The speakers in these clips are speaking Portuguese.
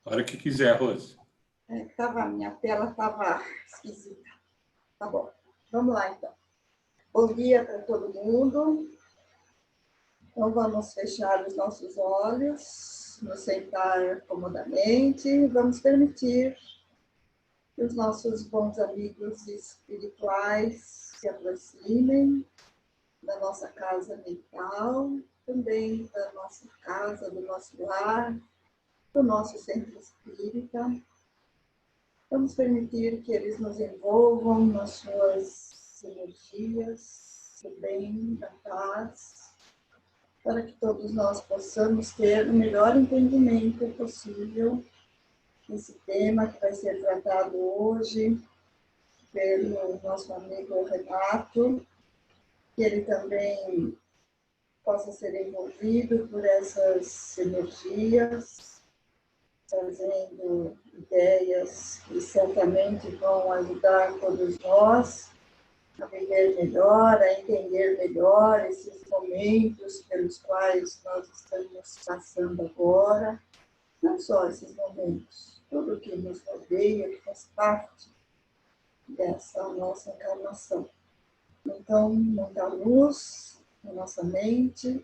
A hora que quiser, Rose. Minha tela estava esquisita. Tá bom. Vamos lá, então. Bom dia para todo mundo. Então, vamos fechar os nossos olhos, nos sentar comodamente. Vamos permitir que os nossos bons amigos espirituais se aproximem da nossa casa mental, também da nossa casa, do nosso lar, do nosso centro espírita. Vamos permitir que eles nos envolvam nas suas energias, do bem, da paz, para que todos nós possamos ter o melhor entendimento possível desse tema que vai ser tratado hoje pelo nosso amigo Renato, que ele também possa ser envolvido por essas energias, trazendo ideias que certamente vão ajudar todos nós a viver melhor, a entender melhor esses momentos pelos quais nós estamos passando agora. Não só esses momentos, tudo que nos rodeia, que faz parte dessa nossa encarnação. Então, muita luz na nossa mente,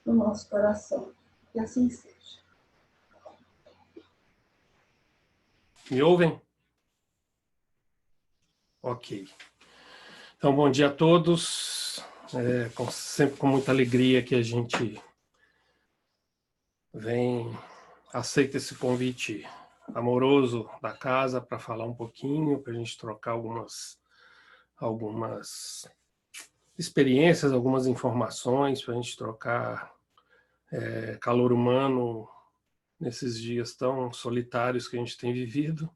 no nosso coração. Que assim seja. Me ouvem? Ok. Então, bom dia a todos. Sempre com muita alegria que a gente aceita esse convite amoroso da casa para falar um pouquinho, para a gente trocar algumas experiências, algumas informações, para a gente trocar calor humano nesses dias tão solitários que a gente tem vivido.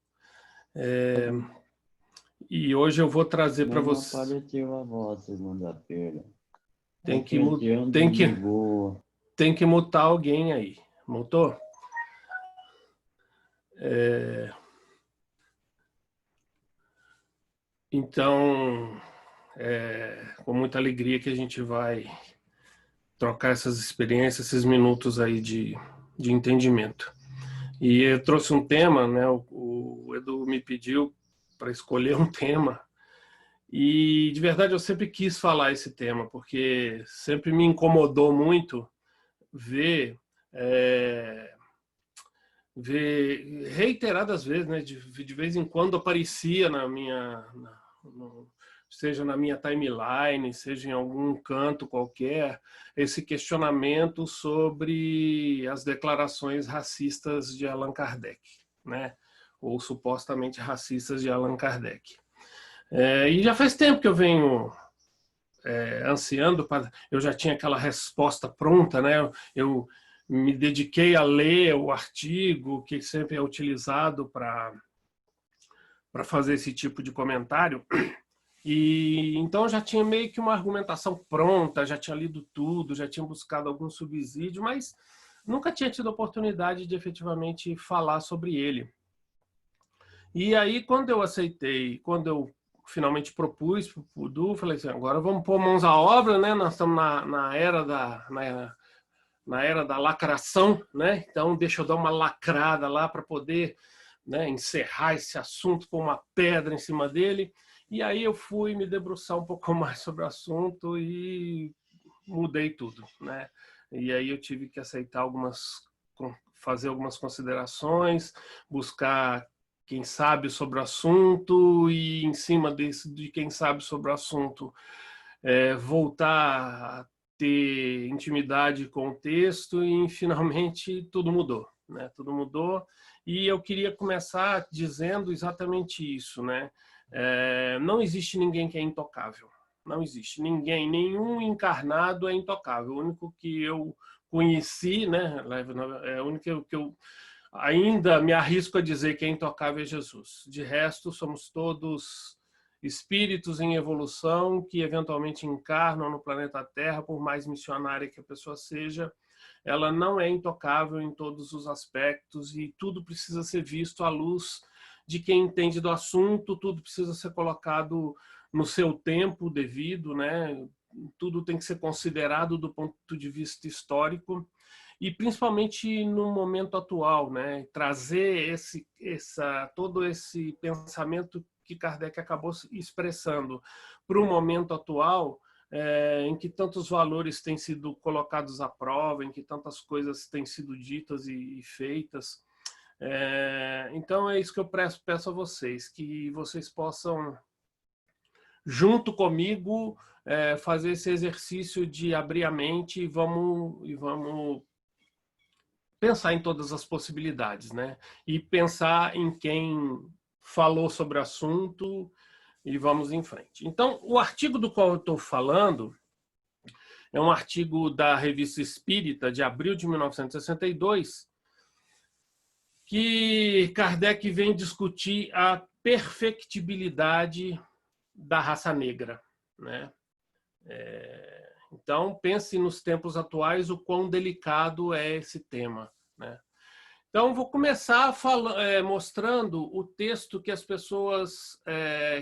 E hoje eu vou trazer para vocês... Não apareceu a voz segunda-feira. Tem que mutar alguém aí. Mutou? Então, com muita alegria que a gente vai trocar essas experiências, esses minutos aí de entendimento. E eu trouxe um tema, né? O Edu me pediu para escolher um tema, e de verdade eu sempre quis falar esse tema, porque sempre me incomodou muito ver reiteradas vezes, né? De vez em quando aparecia seja na minha timeline, seja em algum canto qualquer, esse questionamento sobre as declarações racistas de Allan Kardec, né? Ou supostamente racistas de Allan Kardec. E já faz tempo que eu venho ansiando, eu já tinha aquela resposta pronta, né? Eu me dediquei a ler o artigo que sempre é utilizado para fazer esse tipo de comentário, e então eu já tinha meio que uma argumentação pronta, já tinha lido tudo, já tinha buscado algum subsídio, mas nunca tinha tido a oportunidade de efetivamente falar sobre ele. E aí, quando eu aceitei, quando eu finalmente propus para o Du, falei assim, agora vamos pôr mãos à obra, né? Nós estamos na era da lacração, né? Então deixa eu dar uma lacrada lá para poder, né, encerrar esse assunto com uma pedra em cima dele. E aí eu fui me debruçar um pouco mais sobre o assunto e mudei tudo, né? E aí eu tive que aceitar fazer algumas considerações, buscar quem sabe sobre o assunto e em cima de quem sabe sobre o assunto voltar a ter intimidade com o texto, e finalmente tudo mudou, né? Tudo mudou, e eu queria começar dizendo exatamente isso, né? Não existe ninguém que é intocável, não existe ninguém, nenhum encarnado é intocável. O único que eu conheci, né, o único que eu ainda me arrisco a dizer que é intocável é Jesus. De resto, somos todos espíritos em evolução que eventualmente encarnam no planeta Terra, por mais missionária que a pessoa seja, ela não é intocável em todos os aspectos, e tudo precisa ser visto à luz de quem entende do assunto, tudo precisa ser colocado no seu tempo devido, né? Tudo tem que ser considerado do ponto de vista histórico. e principalmente no momento atual, né? Trazer todo esse pensamento que Kardec acabou expressando para o momento atual, em que tantos valores têm sido colocados à prova, em que tantas coisas têm sido ditas e feitas. Então é isso que eu peço a vocês, que vocês possam, junto comigo, fazer esse exercício de abrir a mente e vamos pensar em todas as possibilidades, né? E pensar em quem falou sobre o assunto e vamos em frente. Então, o artigo do qual eu estou falando é um artigo da Revista Espírita, de abril de 1962, que Kardec vem discutir a perfectibilidade da raça negra, né? Então, pense nos tempos atuais o quão delicado é esse tema, né? Então, vou começar mostrando o texto que as pessoas,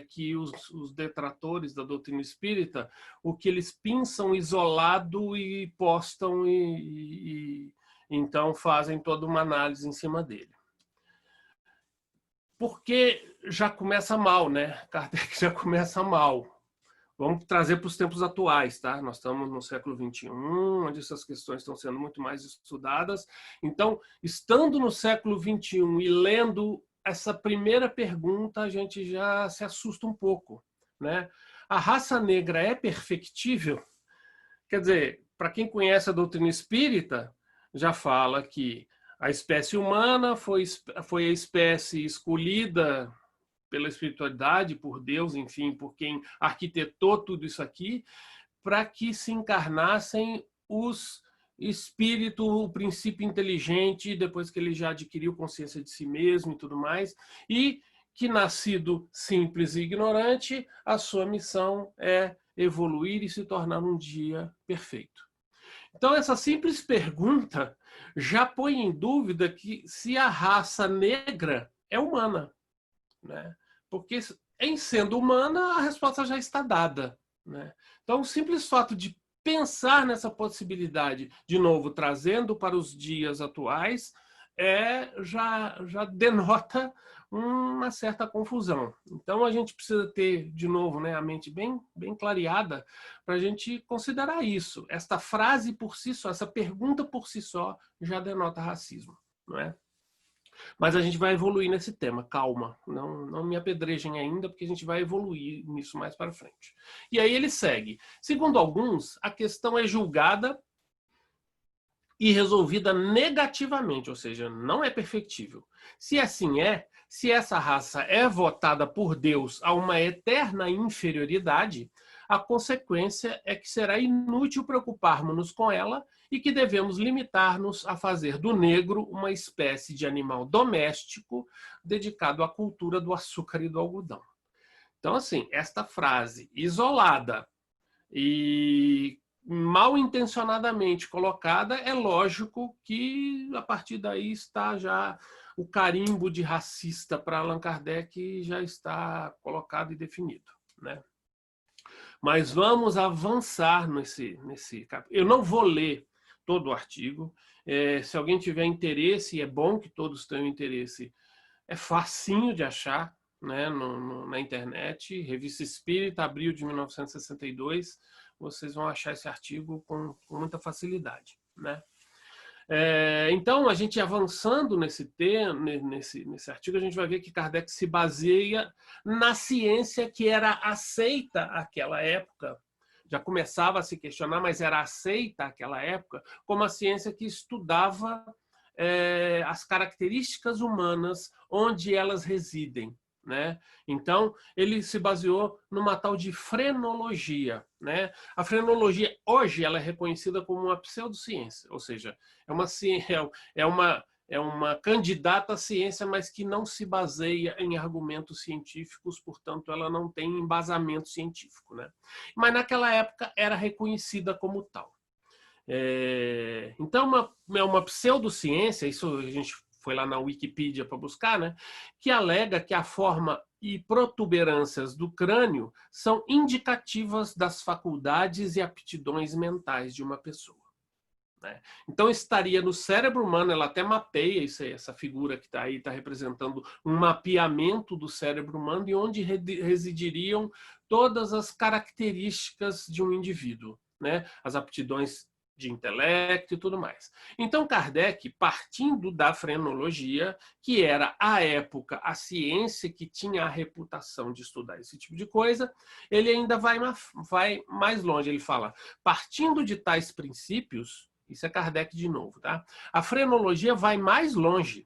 que os detratores da doutrina espírita, o que eles pinçam isolado e postam e então fazem toda uma análise em cima dele. Porque já começa mal, né? Kardec já começa mal. Vamos trazer para os tempos atuais, tá? Nós estamos no século XXI, onde essas questões estão sendo muito mais estudadas. Então, estando no século XXI e lendo essa primeira pergunta, a gente já se assusta um pouco, né? A raça negra é perfectível? Quer dizer, para quem conhece a doutrina espírita, já fala que a espécie humana foi a espécie escolhida pela espiritualidade, por Deus, enfim, por quem arquitetou tudo isso aqui, para que se encarnassem os espíritos, o princípio inteligente, depois que ele já adquiriu consciência de si mesmo e tudo mais, e que, nascido simples e ignorante, a sua missão é evoluir e se tornar um dia perfeito. Então, essa simples pergunta já põe em dúvida que se a raça negra é humana, né? Porque, em sendo humana, a resposta já está dada, né? Então, o simples fato de pensar nessa possibilidade, de novo, trazendo para os dias atuais, já denota uma certa confusão. Então, a gente precisa ter, de novo, né, a mente bem clareada para a gente considerar isso. Esta frase por si só, essa pergunta por si só, já denota racismo, não é? Mas a gente vai evoluir nesse tema, calma. Não me apedrejem ainda, porque a gente vai evoluir nisso mais para frente. E aí ele segue. Segundo alguns, a questão é julgada e resolvida negativamente, ou seja, não é perfectível. Se assim é, se essa raça é votada por Deus a uma eterna inferioridade, a consequência é que será inútil preocuparmos-nos com ela e que devemos limitar-nos a fazer do negro uma espécie de animal doméstico dedicado à cultura do açúcar e do algodão. Então, assim, esta frase isolada e mal intencionadamente colocada, é lógico que a partir daí está já o carimbo de racista para Allan Kardec já está colocado e definido, né? Mas vamos avançar nesse capítulo. Eu não vou ler todo o artigo. Se alguém tiver interesse, e é bom que todos tenham interesse, é facinho de achar, né, na internet, Revista Espírita, abril de 1962, vocês vão achar esse artigo com muita facilidade, né? Então, a gente avançando nesse artigo, a gente vai ver que Kardec se baseia na ciência que era aceita naquela época, já começava a se questionar, mas era aceita naquela época, como a ciência que estudava as características humanas onde elas residem, né? Então, ele se baseou numa tal de frenologia, né? A frenologia, hoje, ela é reconhecida como uma pseudociência, ou seja, é uma candidata à ciência, mas que não se baseia em argumentos científicos, portanto, ela não tem embasamento científico, né? Mas, naquela época, era reconhecida como tal. Então, é uma pseudociência, isso a gente foi lá na Wikipedia para buscar, né, que alega que a forma e protuberâncias do crânio são indicativas das faculdades e aptidões mentais de uma pessoa. né? Então estaria no cérebro humano, ela até mapeia isso aí, essa figura que está aí, está representando um mapeamento do cérebro humano e onde residiriam todas as características de um indivíduo, né? As aptidões de intelecto e tudo mais. Então Kardec, partindo da frenologia, que era à época a ciência que tinha a reputação de estudar esse tipo de coisa, ele ainda vai mais longe. Ele fala, partindo de tais princípios, isso é Kardec de novo, tá? A frenologia vai mais longe,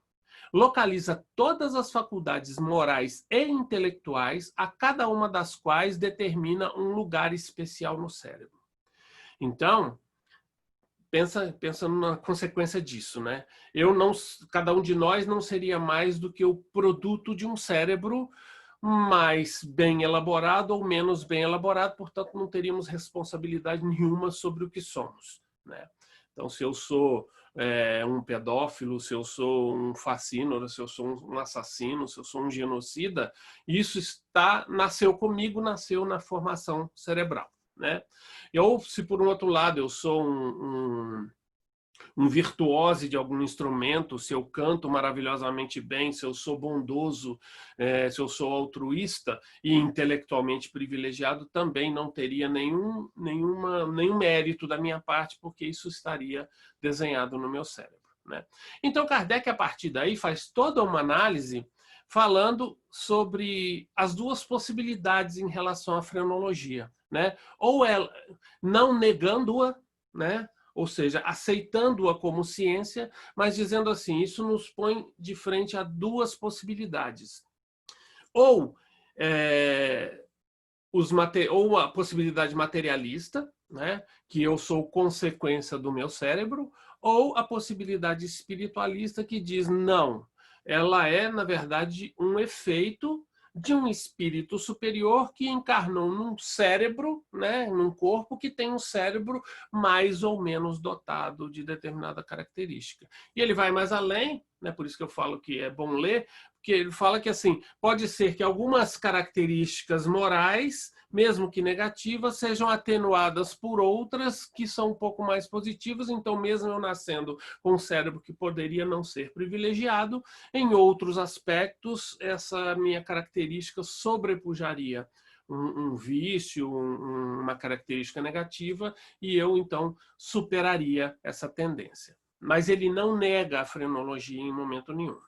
localiza todas as faculdades morais e intelectuais, a cada uma das quais determina um lugar especial no cérebro. Então, pensa na consequência disso, né? Cada um de nós não seria mais do que o produto de um cérebro mais bem elaborado ou menos bem elaborado, portanto não teríamos responsabilidade nenhuma sobre o que somos, né? Então, se eu sou um pedófilo, se eu sou um fascínora, se eu sou um assassino, se eu sou um genocida, isso nasceu comigo, nasceu na formação cerebral, né? Ou se por um outro lado eu sou um virtuose de algum instrumento, se eu canto maravilhosamente bem, se eu sou bondoso, se eu sou altruísta e intelectualmente privilegiado, também não teria nenhum mérito da minha parte, porque isso estaria desenhado no meu cérebro, né? Então Kardec, a partir daí, faz toda uma análise falando sobre as duas possibilidades em relação à frenologia, né? Ou ela não negando-a, né? Ou seja, aceitando-a como ciência, mas dizendo assim, isso nos põe de frente a duas possibilidades. Ou a possibilidade materialista, né? Que eu sou consequência do meu cérebro, ou a possibilidade espiritualista que diz, não, ela é, na verdade, um efeito de um espírito superior que encarnou num cérebro, né, num corpo que tem um cérebro mais ou menos dotado de determinada característica. E ele vai mais além, né, por isso que eu falo que é bom ler, porque ele fala que assim, pode ser que algumas características morais, mesmo que negativas, sejam atenuadas por outras que são um pouco mais positivas, então mesmo eu nascendo com um cérebro que poderia não ser privilegiado, em outros aspectos, essa minha característica sobrepujaria um vício, uma característica negativa, e eu, então, superaria essa tendência. Mas ele não nega a frenologia em momento nenhum.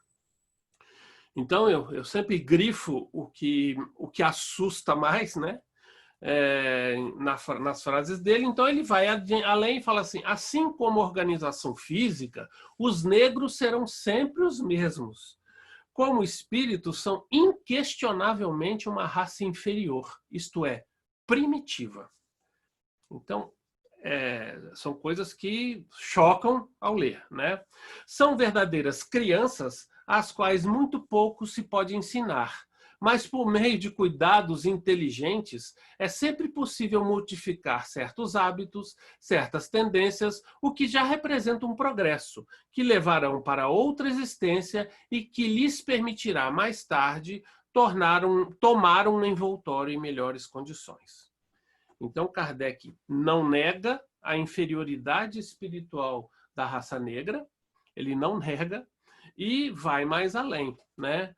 Então, eu sempre grifo o que assusta mais, né? Nas frases dele. Então ele vai além e fala assim como organização física, os negros serão sempre os mesmos. Como espíritos, são inquestionavelmente uma raça inferior, isto é, primitiva. Então, são coisas que chocam ao ler, né? São verdadeiras crianças às quais muito pouco se pode ensinar, mas por meio de cuidados inteligentes é sempre possível modificar certos hábitos, certas tendências, o que já representa um progresso, que levarão para outra existência e que lhes permitirá mais tarde tomar um envoltório em melhores condições. Então Kardec não nega a inferioridade espiritual da raça negra, ele não nega e vai mais além, né?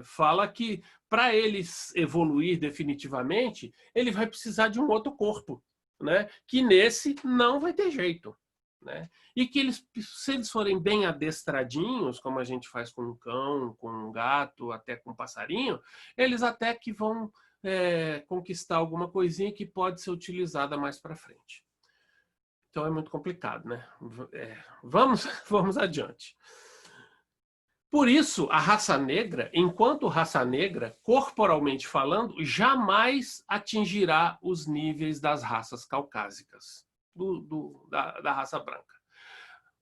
Fala que para ele evoluir definitivamente, ele vai precisar de um outro corpo, né? Que nesse não vai ter jeito, né? E que se eles forem bem adestradinhos, como a gente faz com um cão, com um gato, até com um passarinho, eles até que vão conquistar alguma coisinha que pode ser utilizada mais para frente. Então é muito complicado, né? Vamos adiante. Por isso, a raça negra, enquanto raça negra, corporalmente falando, jamais atingirá os níveis das raças caucásicas, da raça branca.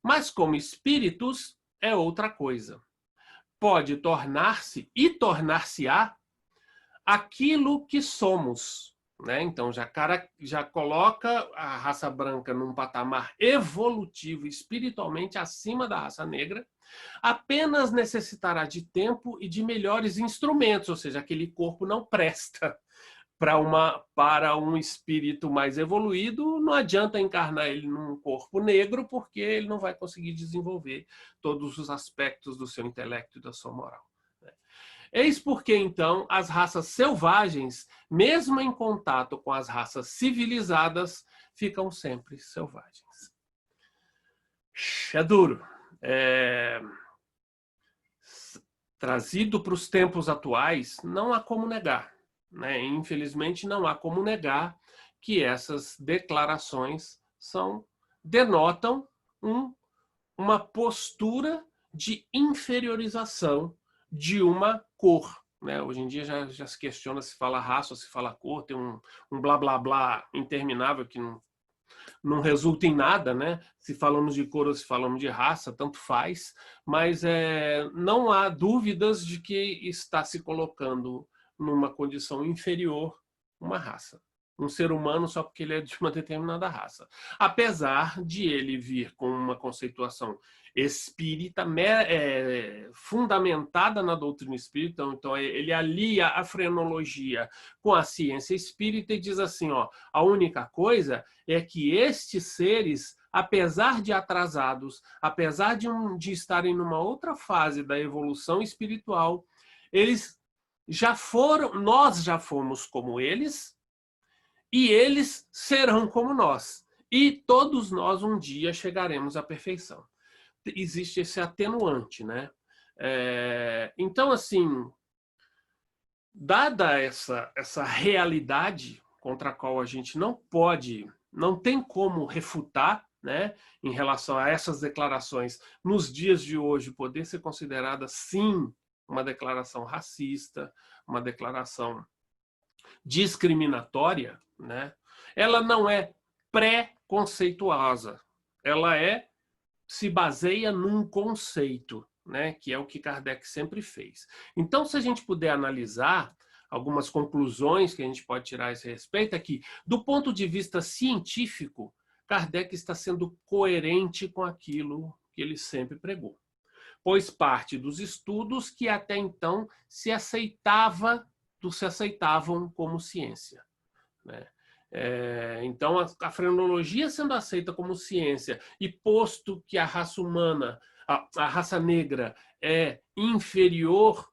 Mas como espíritos, é outra coisa. Pode tornar-se e tornar-se-á aquilo que somos, né? Então já coloca a raça branca num patamar evolutivo espiritualmente acima da raça negra, apenas necessitará de tempo e de melhores instrumentos, ou seja, aquele corpo não presta para um espírito mais evoluído, não adianta encarnar ele num corpo negro, porque ele não vai conseguir desenvolver todos os aspectos do seu intelecto e da sua moral. Eis porque, então, as raças selvagens, mesmo em contato com as raças civilizadas, ficam sempre selvagens. É duro. Trazido para os tempos atuais, não há como negar. Né? Infelizmente, não há como negar que essas declarações denotam uma postura de inferiorização de uma cor. Né? Hoje em dia já se questiona se fala raça ou se fala cor, tem um blá blá blá interminável que não resulta em nada, né? Se falamos de cor ou se falamos de raça, tanto faz, mas não há dúvidas de que está se colocando numa condição inferior uma raça. Um ser humano só porque ele é de uma determinada raça. Apesar de ele vir com uma conceituação espírita, fundamentada na doutrina espírita, então ele alia a frenologia com a ciência espírita e diz assim, ó, a única coisa é que estes seres, apesar de atrasados, apesar de estarem numa outra fase da evolução espiritual, nós já fomos como eles, e eles serão como nós. E todos nós um dia chegaremos à perfeição. Existe esse atenuante, né? Então, assim, dada essa realidade contra a qual a gente não tem como refutar, né, em relação a essas declarações, nos dias de hoje, poder ser considerada, sim, uma declaração racista, uma declaração discriminatória, né? Ela não é pré-conceituosa, ela se baseia num conceito, né? Que é o que Kardec sempre fez. Então, se a gente puder analisar algumas conclusões que a gente pode tirar a esse respeito, é que, do ponto de vista científico, Kardec está sendo coerente com aquilo que ele sempre pregou, pois parte dos estudos que até então se aceitavam como ciência. Né? Então, a frenologia sendo aceita como ciência e posto que a raça humana, a raça negra é inferior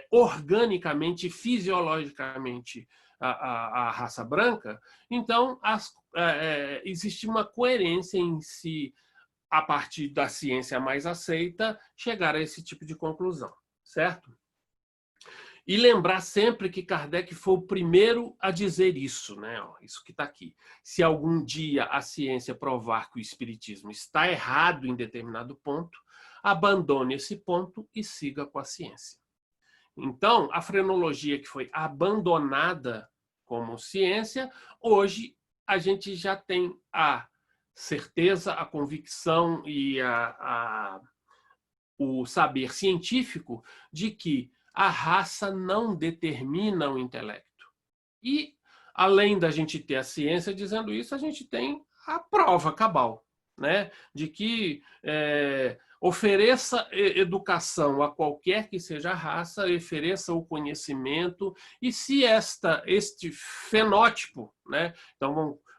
organicamente, fisiologicamente à raça branca, então existe uma coerência em si, a partir da ciência mais aceita, chegar a esse tipo de conclusão, certo? E lembrar sempre que Kardec foi o primeiro a dizer isso, né? Isso que está aqui. Se algum dia a ciência provar que o espiritismo está errado em determinado ponto, abandone esse ponto e siga com a ciência. Então, a frenologia que foi abandonada como ciência, hoje a gente já tem a certeza, a convicção e o saber científico de que a raça não determina o intelecto. E, além da gente ter a ciência dizendo isso, a gente tem a prova cabal, né? De que ofereça educação a qualquer que seja a raça, ofereça o conhecimento, e se este fenótipo, né? Então,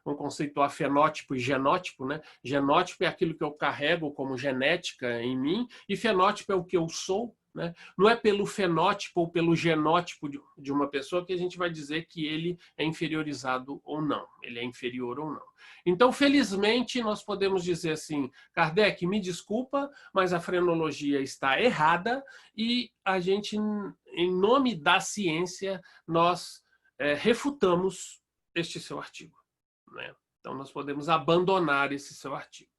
vamos conceituar fenótipo e genótipo, né? Genótipo é aquilo que eu carrego como genética em mim, e fenótipo é o que eu sou. Né? Não é pelo fenótipo ou pelo genótipo de uma pessoa que a gente vai dizer que ele é inferiorizado ou não, ele é inferior ou não. Então, felizmente, nós podemos dizer assim, Kardec, me desculpa, mas a frenologia está errada e a gente, em nome da ciência, nós refutamos este seu artigo. Né? Então, nós podemos abandonar esse seu artigo.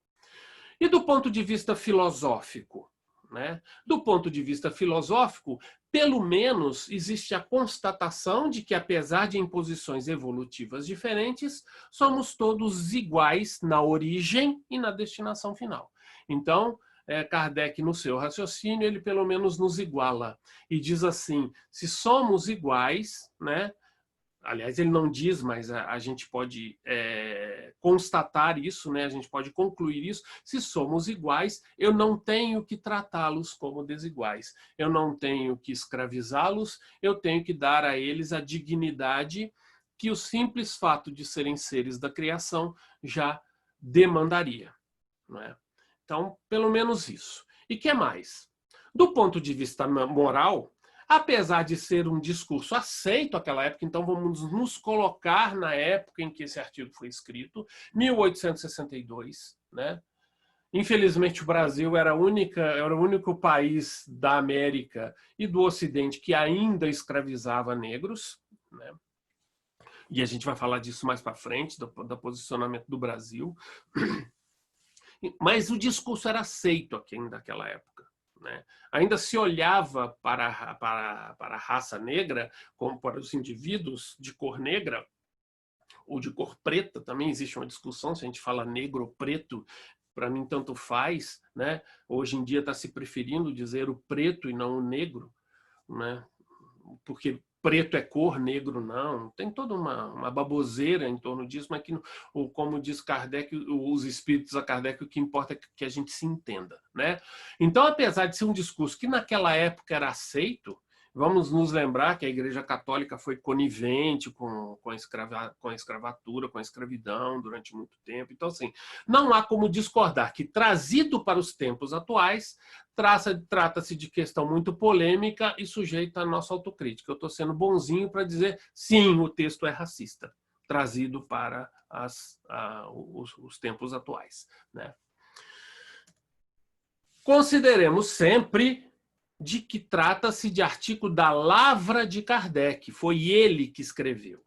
E do ponto de vista filosófico? Né? Do ponto de vista filosófico, pelo menos existe a constatação de que, apesar de imposições evolutivas diferentes, somos todos iguais na origem e na destinação final. Então, Kardec, no seu raciocínio, ele pelo menos nos iguala e diz assim, se somos iguais, né? Aliás, ele não diz, mas a gente pode constatar isso, né? A gente pode concluir isso. Se somos iguais, eu não tenho que tratá-los como desiguais. Eu não tenho que escravizá-los, eu tenho que dar a eles a dignidade que o simples fato de serem seres da criação já demandaria. Não é? Então, pelo menos isso. E que mais? Do ponto de vista moral, apesar de ser um discurso aceito naquela época, então vamos nos colocar na época em que esse artigo foi escrito, 1862, né? Infelizmente, o Brasil era o único país da América e do Ocidente que ainda escravizava negros, né? E a gente vai falar disso mais para frente, do posicionamento do Brasil. Mas o discurso era aceito aqui naquela época, né? Ainda se olhava para a raça negra, como para os indivíduos de cor negra, ou de cor preta, também existe uma discussão se a gente fala negro ou preto, para mim tanto faz, né? Hoje em dia está se preferindo dizer o preto e não o negro, né? Porque preto é cor, negro não. Tem toda uma baboseira em torno disso, mas que, como diz Kardec, os espíritos a Kardec, o que importa é que a gente se entenda, né? Então, apesar de ser um discurso que naquela época era aceito, vamos nos lembrar que a Igreja Católica foi conivente com a escravatura, com a escravidão durante muito tempo. Então, assim, não há como discordar que, trazido para os tempos atuais, trata-se de questão muito polêmica e sujeita à nossa autocrítica. Eu estou sendo bonzinho para dizer, sim, o texto é racista, trazido para os tempos atuais, né? Consideremos sempre de que trata-se de artigo da Lavra de Kardec. Foi ele que escreveu.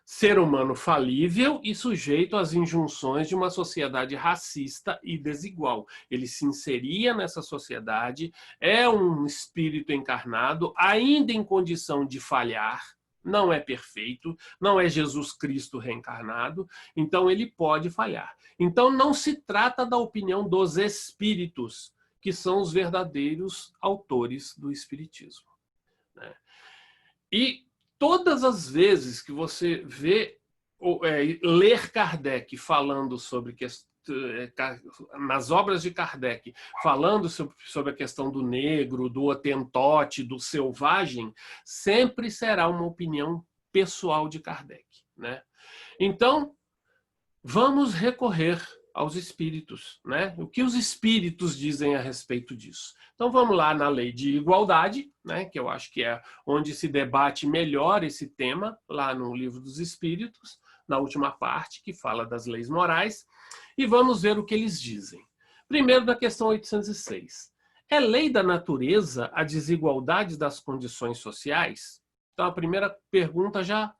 Ser humano falível e sujeito às injunções de uma sociedade racista e desigual. Ele se inseria nessa sociedade, é um espírito encarnado, ainda em condição de falhar, não é perfeito, não é Jesus Cristo reencarnado, então ele pode falhar. Então não se trata da opinião dos espíritos, que são os verdadeiros autores do espiritismo, né? E todas as vezes que você vê ler Kardec falando sobre nas obras de Kardec, falando sobre a questão do negro, do hotentote, do selvagem, sempre será uma opinião pessoal de Kardec, né? Então, vamos recorrer aos espíritos, né? O que os espíritos dizem a respeito disso? Então vamos lá na lei de igualdade, né? Que eu acho que é onde se debate melhor esse tema, lá no Livro dos Espíritos, na última parte, que fala das leis morais, e vamos ver o que eles dizem. Primeiro, na questão 806. É lei da natureza a desigualdade das condições sociais? Então a primeira pergunta já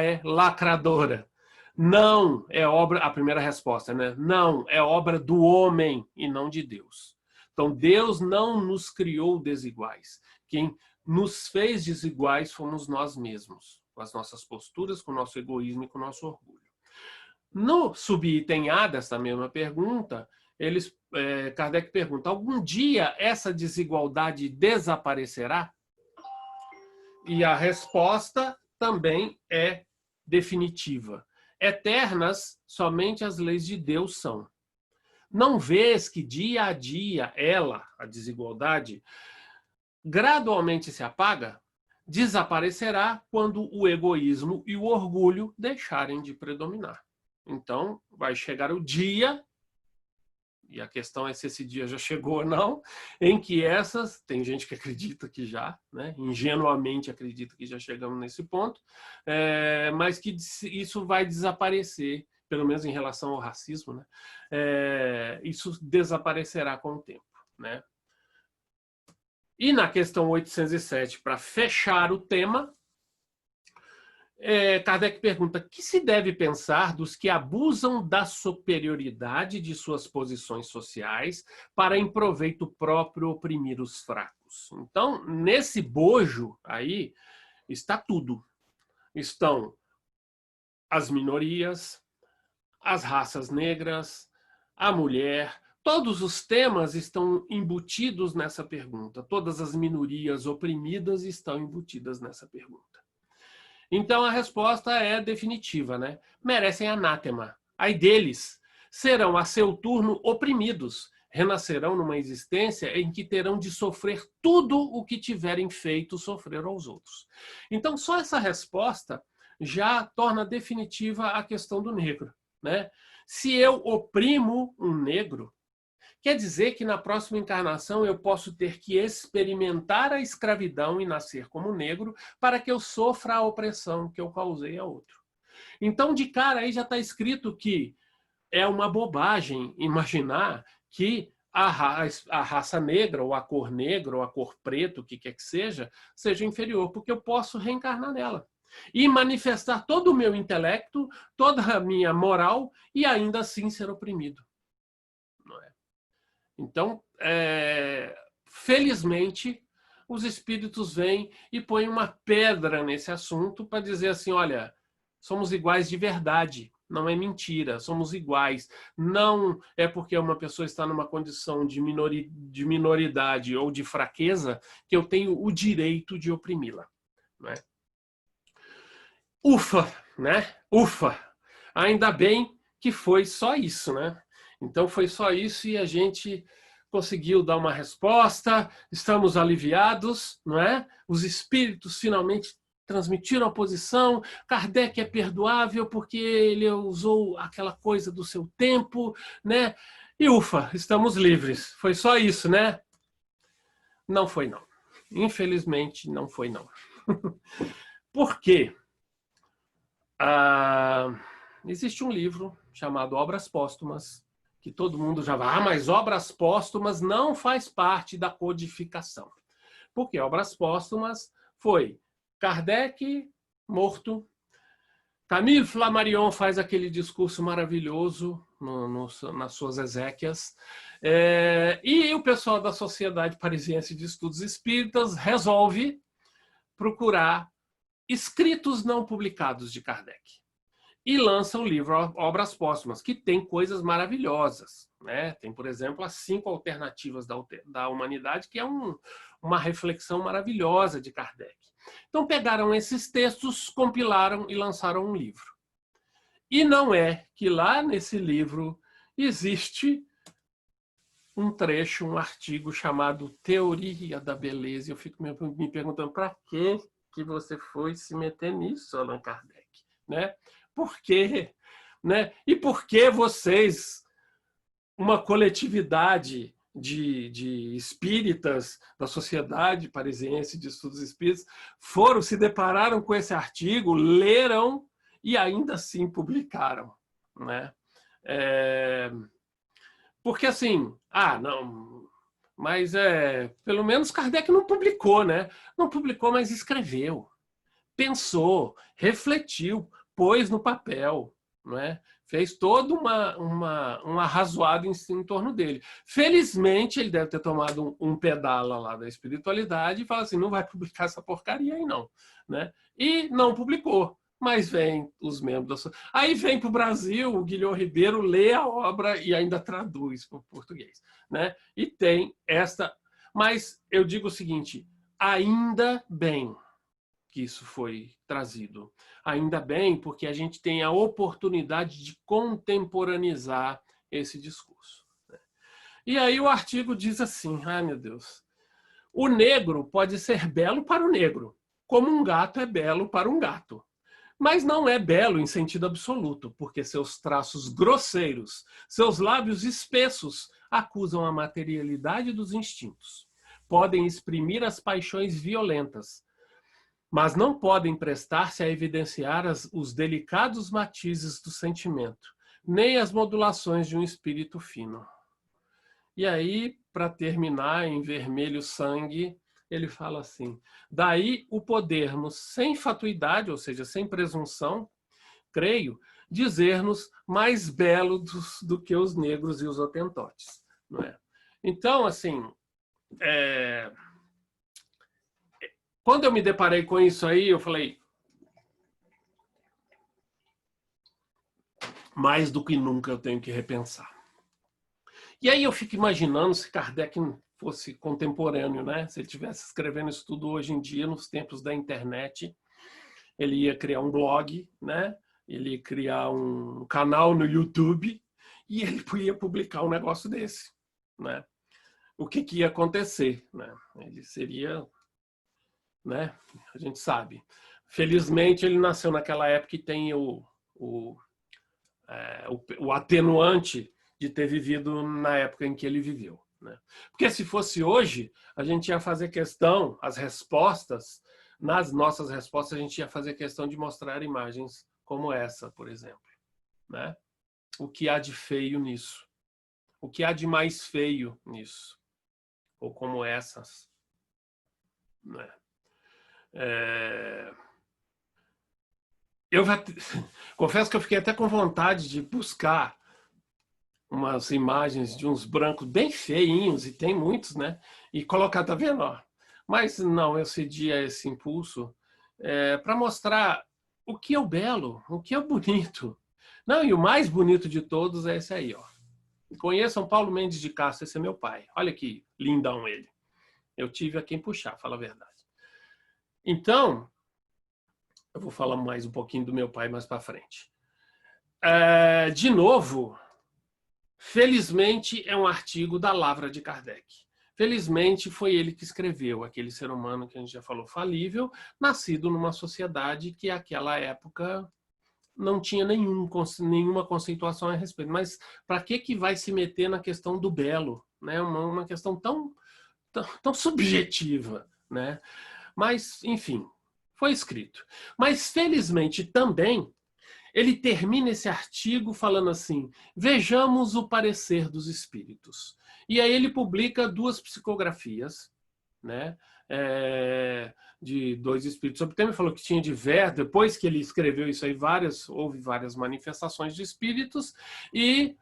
é lacradora. Não é obra, a primeira resposta, né? Não, é obra do homem e não de Deus. Então, Deus não nos criou desiguais. Quem nos fez desiguais fomos nós mesmos, com as nossas posturas, com o nosso egoísmo e com o nosso orgulho. No subitem A dessa mesma pergunta, Kardec pergunta, algum dia essa desigualdade desaparecerá? E a resposta também é definitiva. Eternas, somente as leis de Deus são. Não vês que dia a dia a desigualdade, gradualmente se apaga? Desaparecerá quando o egoísmo e o orgulho deixarem de predominar. Então, vai chegar o dia, e a questão é se esse dia já chegou ou não, em que tem gente que acredita que já, né, ingenuamente acredita que já chegamos nesse ponto, mas que isso vai desaparecer, pelo menos em relação ao racismo, né? Isso desaparecerá com o tempo, né? E na questão 807, para fechar o tema, Kardec pergunta, que se deve pensar dos que abusam da superioridade de suas posições sociais para em proveito próprio oprimir os fracos? Então, nesse bojo aí, está tudo. Estão as minorias, as raças negras, a mulher, todos os temas estão embutidos nessa pergunta. Todas as minorias oprimidas estão embutidas nessa pergunta. Então a resposta é definitiva, né? Merecem anátema. Ai deles, serão a seu turno oprimidos, renascerão numa existência em que terão de sofrer tudo o que tiverem feito sofrer aos outros. Então só essa resposta já torna definitiva a questão do negro, né? Se eu oprimo um negro, quer dizer que na próxima encarnação eu posso ter que experimentar a escravidão e nascer como negro para que eu sofra a opressão que eu causei a outro. Então, de cara, aí já está escrito que é uma bobagem imaginar que a raça negra, ou a cor negra, ou a cor preta, o que quer que seja inferior, porque eu posso reencarnar nela e manifestar todo o meu intelecto, toda a minha moral e ainda assim ser oprimido. Não é? Então, felizmente, os espíritos vêm e põem uma pedra nesse assunto para dizer assim, olha, somos iguais de verdade, não é mentira, somos iguais. Não é porque uma pessoa está numa condição de minoridade ou de fraqueza que eu tenho o direito de oprimi-la. Né? Ufa, né? Ufa! Ainda bem que foi só isso, né? Então foi só isso e a gente conseguiu dar uma resposta, estamos aliviados, não é? Os espíritos finalmente transmitiram a posição, Kardec é perdoável porque ele usou aquela coisa do seu tempo, né? E ufa, estamos livres. Foi só isso, né? Não foi não. Infelizmente não foi não. Por quê? Existe um livro chamado Obras Póstumas, que todo mundo já vai, mas Obras Póstumas não faz parte da codificação. Porque Obras Póstumas foi Kardec morto, Camille Flammarion faz aquele discurso maravilhoso nas suas exéquias, e o pessoal da Sociedade Parisiense de Estudos Espíritas resolve procurar escritos não publicados de Kardec. E lança o livro Obras Póstumas, que tem coisas maravilhosas. Né? Tem, por exemplo, as 5 alternativas da humanidade, que é uma reflexão maravilhosa de Kardec. Então pegaram esses textos, compilaram e lançaram um livro. E não é que lá nesse livro existe um trecho, um artigo chamado Teoria da Beleza. Eu fico me perguntando para que você foi se meter nisso, Allan Kardec? Né? Por quê? Né? E por que vocês, uma coletividade de espíritas da Sociedade Parisiense de Estudos Espíritas, se depararam com esse artigo, leram e ainda assim publicaram? Né? Porque assim, não, mas pelo menos Kardec não publicou, né? Não publicou, mas escreveu, pensou, refletiu, pôs no papel, não é? Fez todo um arrazoado em torno dele. Felizmente, ele deve ter tomado um pedala lá da espiritualidade e fala assim, não vai publicar essa porcaria aí não. Né? E não publicou, mas vem os membros da... Aí vem para o Brasil, o Guilherme Ribeiro lê a obra e ainda traduz para o português. Né? E tem esta... Mas eu digo o seguinte, ainda bem que isso foi trazido. Ainda bem, porque a gente tem a oportunidade de contemporaneizar esse discurso. E aí o artigo diz assim, ai meu Deus, o negro pode ser belo para o negro, como um gato é belo para um gato. Mas não é belo em sentido absoluto, porque seus traços grosseiros, seus lábios espessos, acusam a materialidade dos instintos. Podem exprimir as paixões violentas, mas não podem prestar-se a evidenciar os delicados matizes do sentimento, nem as modulações de um espírito fino. E aí, para terminar em vermelho sangue, ele fala assim, daí o podermos, sem fatuidade, ou seja, sem presunção, creio, dizer-nos mais belos do que os negros e os hotentotes. Não é? Então, assim... Quando eu me deparei com isso aí, eu falei, mais do que nunca eu tenho que repensar. E aí eu fico imaginando se Kardec fosse contemporâneo, né? Se ele estivesse escrevendo isso tudo hoje em dia, nos tempos da internet, ele ia criar um blog, né? Ele ia criar um canal no YouTube e ele ia publicar um negócio desse, né? O que ia acontecer, né? Ele seria... Né? A gente sabe. Felizmente, ele nasceu naquela época e tem o atenuante de ter vivido na época em que ele viveu, né? Porque se fosse hoje, a gente ia fazer questão, nas nossas respostas, a gente ia fazer questão de mostrar imagens como essa, por exemplo, né? O que há de feio nisso? O que há de mais feio nisso? Ou como essas, né? Eu confesso que eu fiquei até com vontade de buscar umas imagens de uns brancos bem feinhos, e tem muitos, né? E colocar, tá vendo? Ó? Mas não, eu cedi a esse impulso para mostrar o que é o belo, o que é o bonito. Não, e o mais bonito de todos é esse aí, ó. Conheçam Paulo Mendes de Castro, esse é meu pai. Olha que lindão ele. Eu tive a quem puxar, fala a verdade. Então, eu vou falar mais um pouquinho do meu pai mais para frente. De novo, felizmente é um artigo da Lavra de Kardec. Felizmente foi ele que escreveu, aquele ser humano que a gente já falou falível, nascido numa sociedade que naquela época não tinha nenhuma conceituação a respeito. Mas para que vai se meter na questão do belo, né? Uma questão tão subjetiva, né? Mas, enfim, foi escrito. Mas, felizmente, também, ele termina esse artigo falando assim: vejamos o parecer dos espíritos. E aí ele publica 2 psicografias, né? De 2 espíritos sobre o tema. Ele falou que tinha depois que ele escreveu isso aí, houve várias manifestações de espíritos, e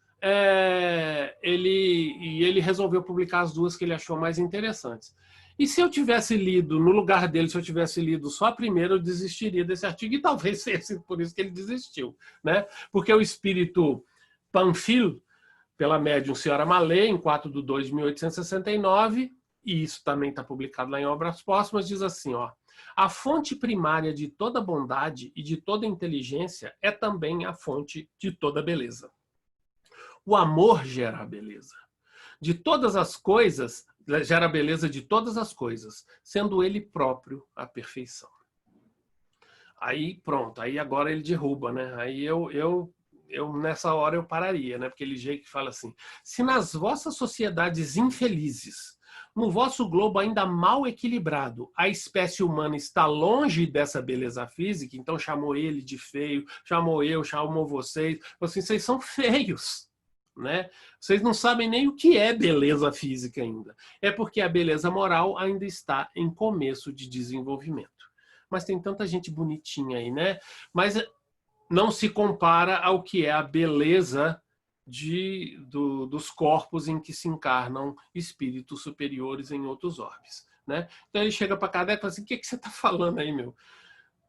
ele resolveu publicar as 2 que ele achou mais interessantes. E se eu tivesse lido, no lugar dele, se eu tivesse lido só a primeira, eu desistiria desse artigo, e talvez seja por isso que ele desistiu, né? Porque o espírito Pamphile, pela médium Senhora Malê, em 4/2/1869, e isso também está publicado lá em Obras Póstumas, diz assim, ó: a fonte primária de toda bondade e de toda inteligência é também a fonte de toda beleza. O amor gera a beleza. De todas as coisas, gera a beleza de todas as coisas, sendo ele próprio a perfeição. Aí pronto, aí agora ele derruba, né? Aí eu nessa hora eu pararia, né? Porque ele jeito que fala assim: se nas vossas sociedades infelizes, no vosso globo ainda mal equilibrado, a espécie humana está longe dessa beleza física, então chamou ele de feio, chamou vocês, assim, vocês são feios. Né? Vocês não sabem nem o que é beleza física ainda. É porque a beleza moral ainda está em começo de desenvolvimento. Mas tem tanta gente bonitinha aí, né? Mas não se compara ao que é a beleza dos corpos em que se encarnam espíritos superiores em outros orbes, né? Então ele chega para Kardec e fala assim: o que você está falando aí, meu?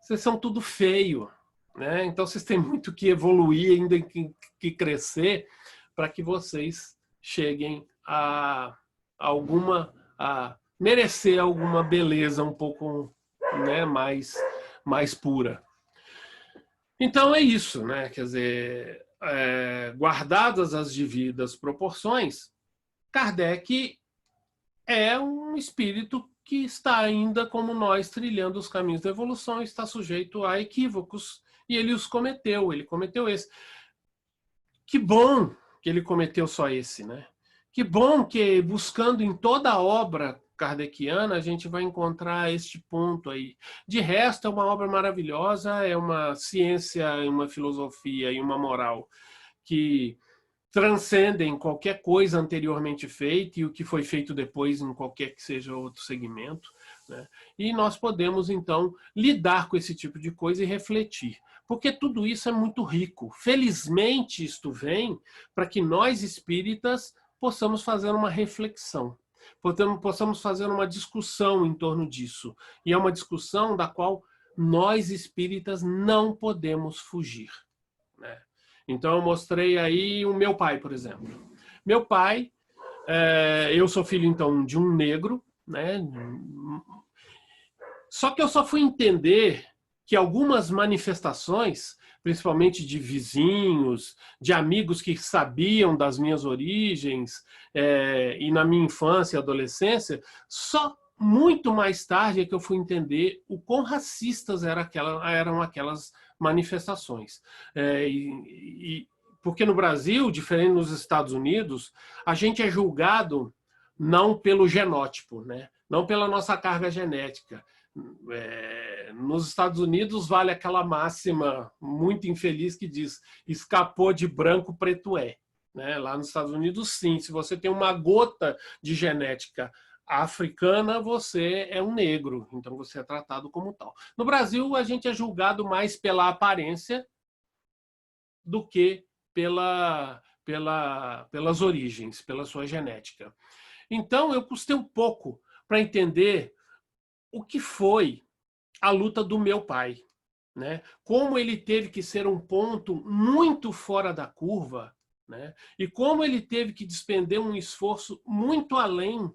Vocês são tudo feio, né? Então vocês têm muito que evoluir, ainda que crescer, para que vocês cheguem a merecer alguma beleza um pouco, né, mais pura. Então é isso, né? Quer dizer, guardadas as devidas proporções, Kardec é um espírito que está ainda, como nós, trilhando os caminhos da evolução, está sujeito a equívocos, e ele os cometeu, ele cometeu esse. Que bom que ele cometeu só esse, né? Que bom que, buscando em toda a obra kardeciana, a gente vai encontrar este ponto aí. De resto, é uma obra maravilhosa, é uma ciência, uma filosofia e uma moral que transcendem qualquer coisa anteriormente feita e o que foi feito depois em qualquer que seja outro segmento, né? E nós podemos, então, lidar com esse tipo de coisa e refletir. Porque tudo isso é muito rico. Felizmente, isto vem para que nós, espíritas, possamos fazer uma reflexão, possamos fazer uma discussão em torno disso. E é uma discussão da qual nós, espíritas, não podemos fugir, né? Então, eu mostrei aí o meu pai, por exemplo. Meu pai, eu sou filho, então, de um negro, né? Só que eu só fui entender que algumas manifestações, principalmente de vizinhos, de amigos que sabiam das minhas origens, e na minha infância e adolescência, só muito mais tarde é que eu fui entender o quão racistas eram aquelas manifestações. Porque no Brasil, diferente dos Estados Unidos, a gente é julgado não pelo genótipo, né? Não pela nossa carga genética. Nos Estados Unidos vale aquela máxima muito infeliz que diz: escapou de branco, preto é. Né? Lá nos Estados Unidos, sim. Se você tem uma gota de genética africana, você é um negro, então você é tratado como tal. No Brasil, a gente é julgado mais pela aparência do que pelas origens, pela sua genética. Então, eu custei um pouco para entender o que foi a luta do meu pai, né? Como ele teve que ser um ponto muito fora da curva, né? E como ele teve que despender um esforço muito além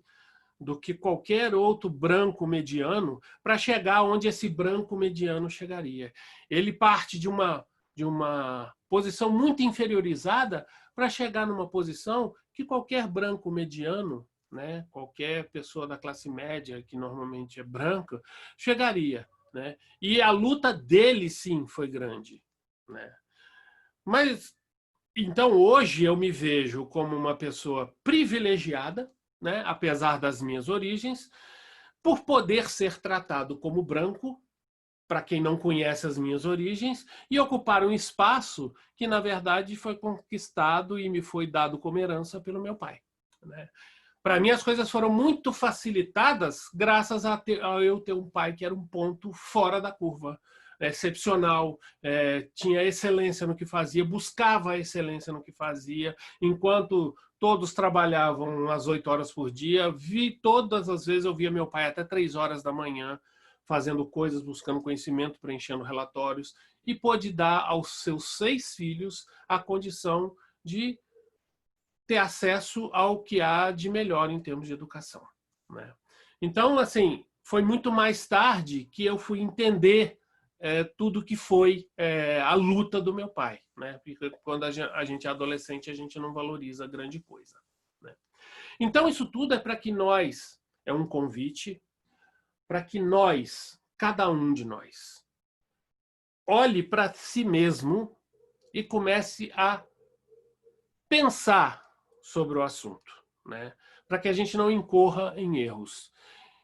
do que qualquer outro branco mediano para chegar onde esse branco mediano chegaria. Ele parte de uma posição muito inferiorizada para chegar numa posição que qualquer branco mediano, né, qualquer pessoa da classe média, que normalmente é branca, chegaria. Né? E a luta dele, sim, foi grande. Né? Mas, então, hoje eu me vejo como uma pessoa privilegiada, né, apesar das minhas origens, por poder ser tratado como branco, para quem não conhece as minhas origens, e ocupar um espaço que, na verdade, foi conquistado e me foi dado como herança pelo meu pai. Né? Para mim, as coisas foram muito facilitadas graças a eu ter um pai que era um ponto fora da curva, excepcional, tinha excelência no que fazia, buscava a excelência no que fazia, enquanto todos trabalhavam às 8 horas por dia. Todas as vezes eu via meu pai até 3 horas da manhã, fazendo coisas, buscando conhecimento, preenchendo relatórios, e pôde dar aos seus 6 filhos a condição de ter acesso ao que há de melhor em termos de educação. Né? Então, assim, foi muito mais tarde que eu fui entender tudo que foi a luta do meu pai. Né? Porque quando a gente é adolescente, a gente não valoriza grande coisa. Né? Então, isso tudo é para que nós, é um convite, para que nós, cada um de nós, olhe para si mesmo e comece a pensar sobre o assunto, né? Para que a gente não incorra em erros.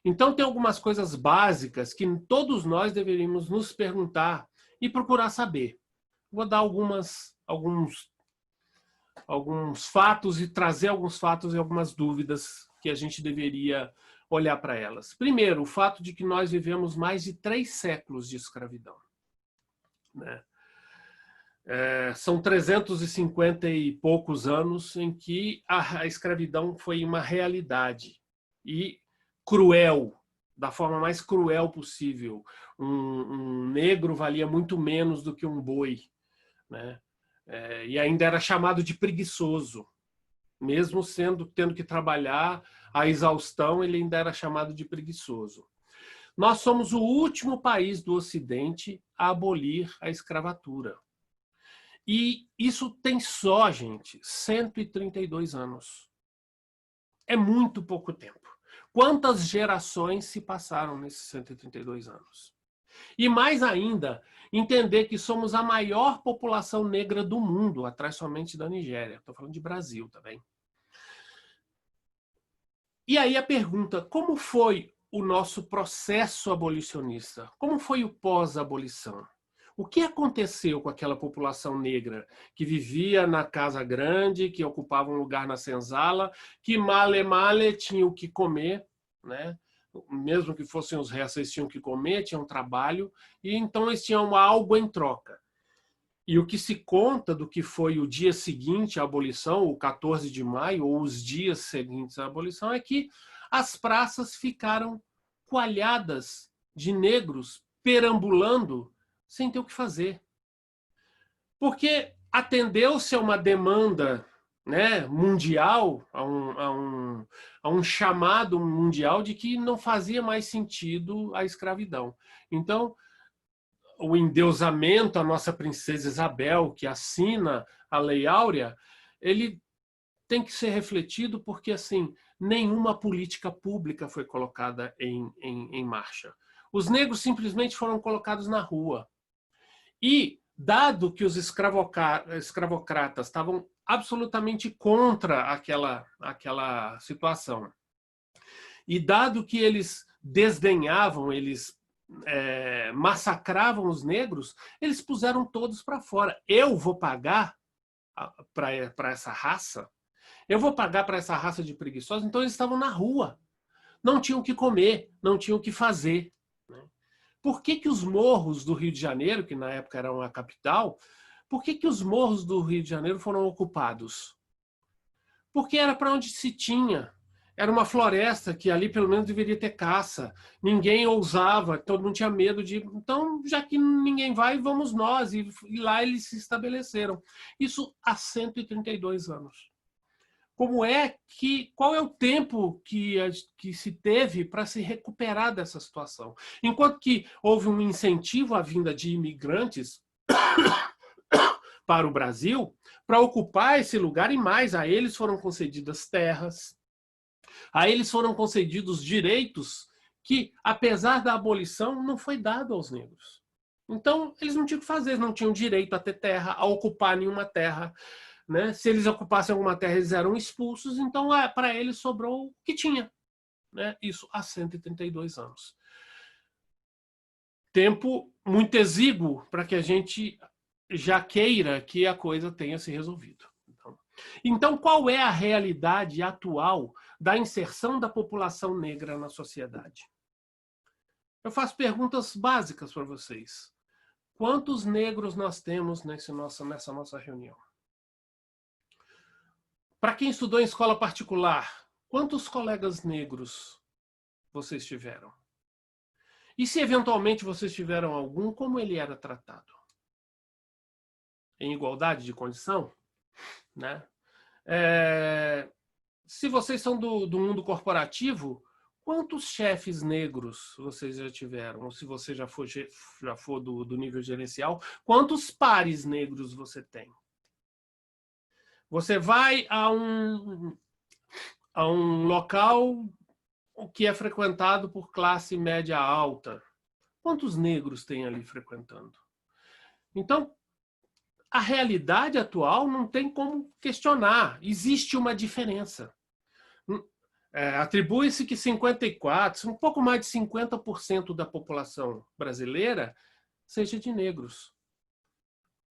Então, tem algumas coisas básicas que todos nós deveríamos nos perguntar e procurar saber. Vou dar alguns fatos e trazer alguns fatos e algumas dúvidas que a gente deveria olhar para elas. Primeiro, o fato de que nós vivemos mais de 3 séculos de escravidão. Né? São 350 e poucos anos em que a escravidão foi uma realidade e cruel, da forma mais cruel possível. Um negro valia muito menos do que um boi, né? E ainda era chamado de preguiçoso. Mesmo tendo que trabalhar a exaustão, ele ainda era chamado de preguiçoso. Nós somos o último país do Ocidente a abolir a escravatura. E isso tem só, gente, 132 anos. É muito pouco tempo. Quantas gerações se passaram nesses 132 anos? E mais ainda, entender que somos a maior população negra do mundo, atrás somente da Nigéria. Estou falando de Brasil também. E aí a pergunta, como foi o nosso processo abolicionista? Como foi o pós-abolição? O que aconteceu com aquela população negra que vivia na Casa Grande, que ocupava um lugar na senzala, que male tinha o que comer, né? Mesmo que fossem os restos, eles tinham que comer, tinham trabalho, e então eles tinham algo em troca. E o que se conta do que foi o dia seguinte à abolição, o 14 de maio, ou os dias seguintes à abolição, é que as praças ficaram coalhadas de negros perambulando sem ter o que fazer. Porque atendeu-se a uma demanda, né, mundial, a um chamado mundial de que não fazia mais sentido a escravidão. Então, o endeusamento à nossa princesa Isabel, que assina a Lei Áurea, ele tem que ser refletido porque, assim, nenhuma política pública foi colocada em marcha. Os negros simplesmente foram colocados na rua. E, dado que os escravocratas estavam absolutamente contra aquela situação, e dado que eles desdenhavam, eles massacravam os negros, eles puseram todos para fora. Eu vou pagar para essa raça? Eu vou pagar para essa raça de preguiçosos? Então eles estavam na rua. Não tinham o que comer, não tinham o que fazer. Por que os morros do Rio de Janeiro, que na época eram a capital, por que os morros do Rio de Janeiro foram ocupados? Porque era para onde se tinha. Era uma floresta que ali pelo menos deveria ter caça. Ninguém ousava, todo mundo tinha medo de... Então, já que ninguém vai, vamos nós. E lá eles se estabeleceram. Isso há 132 anos. Qual é o tempo que se teve para se recuperar dessa situação? Enquanto que houve um incentivo à vinda de imigrantes para o Brasil, para ocupar esse lugar, e mais, a eles foram concedidas terras, a eles foram concedidos direitos que, apesar da abolição, não foi dado aos negros. Então, eles não tinham o que fazer, eles não tinham direito a ter terra, a ocupar nenhuma terra. Né? Se eles ocupassem alguma terra, eles eram expulsos, então para eles sobrou o que tinha. Né? Isso há 132 anos. Tempo muito exíguo para que a gente já queira que a coisa tenha se resolvido. Então, qual é a realidade atual da inserção da população negra na sociedade? Eu faço perguntas básicas para vocês. Quantos negros nós temos nessa nossa reunião? Para quem estudou em escola particular, quantos colegas negros vocês tiveram? E se eventualmente vocês tiveram algum, como ele era tratado? Em igualdade de condição? Né? Se vocês são do mundo corporativo, quantos chefes negros vocês já tiveram? Ou se você já for do nível gerencial, quantos pares negros você tem? Você vai a um local que é frequentado por classe média alta. Quantos negros tem ali frequentando? Então, a realidade atual não tem como questionar. Existe uma diferença. Atribui-se que 54%, um pouco mais de 50% da população brasileira seja de negros.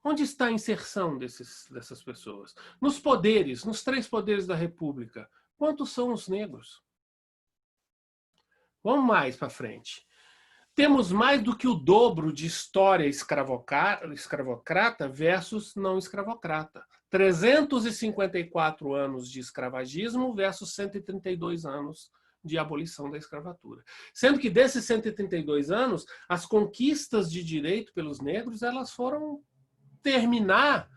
Onde está a inserção dessas pessoas? Nos poderes, nos 3 poderes da República, quantos são os negros? Vamos mais para frente. Temos mais do que o dobro de história escravocrata versus não escravocrata. 354 anos de escravagismo versus 132 anos de abolição da escravatura. Sendo que desses 132 anos, as conquistas de direito pelos negros, elas foram terminar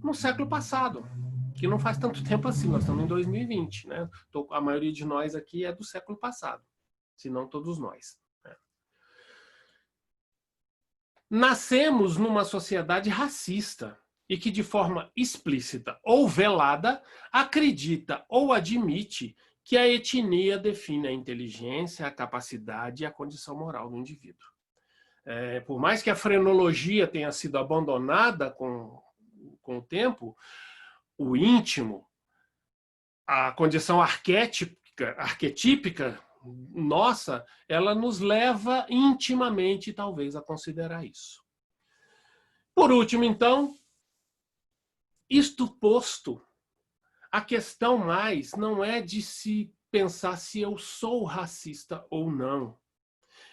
no século passado, que não faz tanto tempo assim, nós estamos em 2020, né? A maioria de nós aqui é do século passado, se não todos nós. Né? Nascemos numa sociedade racista e que de forma explícita ou velada acredita ou admite que a etnia define a inteligência, a capacidade e a condição moral do indivíduo. Por mais que a frenologia tenha sido abandonada com o tempo, o íntimo, a condição arquetípica nossa, ela nos leva intimamente, talvez, a considerar isso. Por último, então, isto posto, a questão mais não é de se pensar se eu sou racista ou não.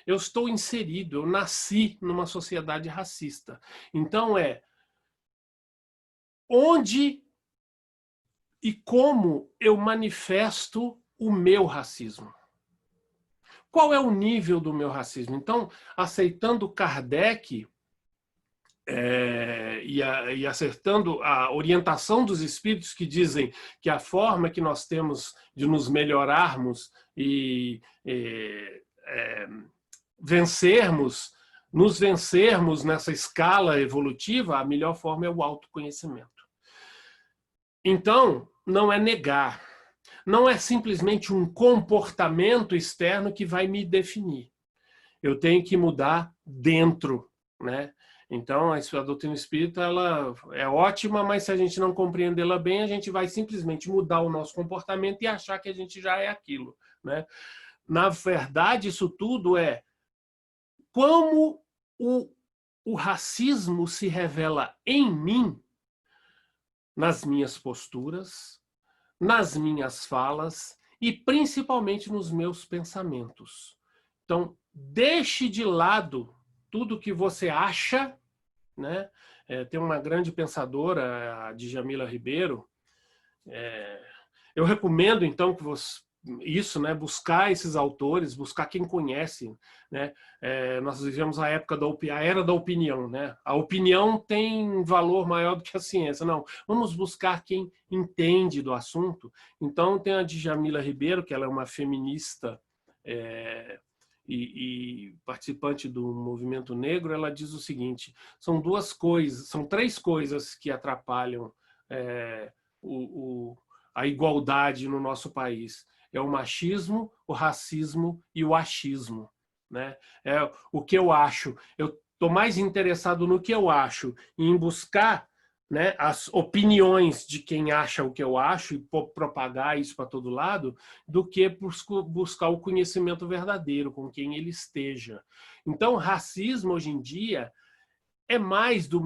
Eu estou inserido, eu nasci numa sociedade racista. Então onde e como eu manifesto o meu racismo? Qual é o nível do meu racismo? Então, aceitando Kardec e acertando a orientação dos espíritos que dizem que a forma que nós temos de nos melhorarmos e nos vencermos nessa escala evolutiva, a melhor forma é o autoconhecimento. Então, não é negar. Não é simplesmente um comportamento externo que vai me definir. Eu tenho que mudar dentro, né? Então, a doutrina espírita ela é ótima, mas se a gente não compreendê-la bem, a gente vai simplesmente mudar o nosso comportamento e achar que a gente já é aquilo, né? Na verdade, isso tudo é como o racismo se revela em mim, nas minhas posturas, nas minhas falas e principalmente nos meus pensamentos. Então, deixe de lado tudo que você acha, né? Tem uma grande pensadora, a Djamila Ribeiro. Eu recomendo, então, que você isso, né, buscar esses autores, buscar quem conhece, né? Nós vivemos a época a era da opinião, né? A opinião tem valor maior do que a ciência. Não, vamos buscar quem entende do assunto. Então tem a Djamila Ribeiro, que ela é uma feminista e participante do movimento negro. Ela diz o seguinte: são três coisas que atrapalham a igualdade no nosso país. É o machismo, o racismo e o achismo, né? É o que eu acho. Eu estou mais interessado no que eu acho, em buscar, né, as opiniões de quem acha o que eu acho e propagar isso para todo lado, do que buscar o conhecimento verdadeiro com quem ele esteja. Então, racismo hoje em dia é mais do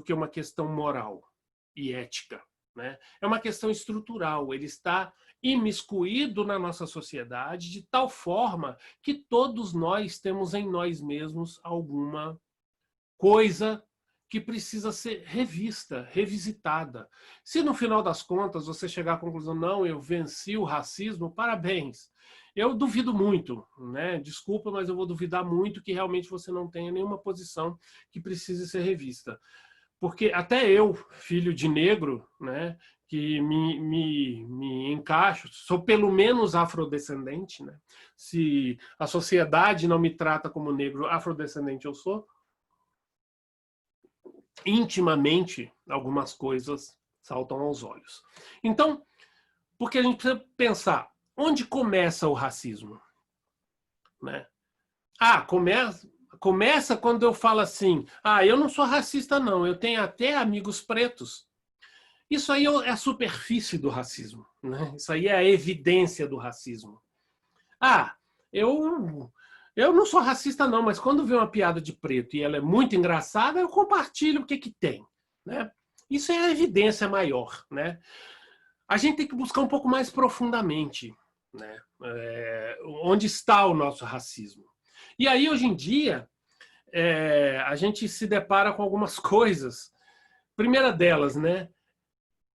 que uma questão moral e ética, né? É uma questão estrutural. Ele está imiscuído na nossa sociedade de tal forma que todos nós temos em nós mesmos alguma coisa que precisa ser revista, revisitada. Se no final das contas você chegar à conclusão, não, eu venci o racismo, parabéns. Eu duvido muito, né? Desculpa, mas eu vou duvidar muito que realmente você não tenha nenhuma posição que precise ser revista. Porque até eu, filho de negro, né, que me encaixo, sou pelo menos afrodescendente, né? Se a sociedade não me trata como negro, afrodescendente eu sou. Intimamente, algumas coisas saltam aos olhos. Então, porque a gente precisa pensar, onde começa o racismo? Né? Começa quando eu falo assim, eu não sou racista não, eu tenho até amigos pretos. Isso aí é a superfície do racismo, né? Isso aí é a evidência do racismo. Eu não sou racista não, mas quando vê uma piada de preto e ela é muito engraçada, eu compartilho o que tem, né? Isso é a evidência maior, né? A gente tem que buscar um pouco mais profundamente, né? Onde está o nosso racismo. E aí, hoje em dia, a gente se depara com algumas coisas. Primeira delas, né?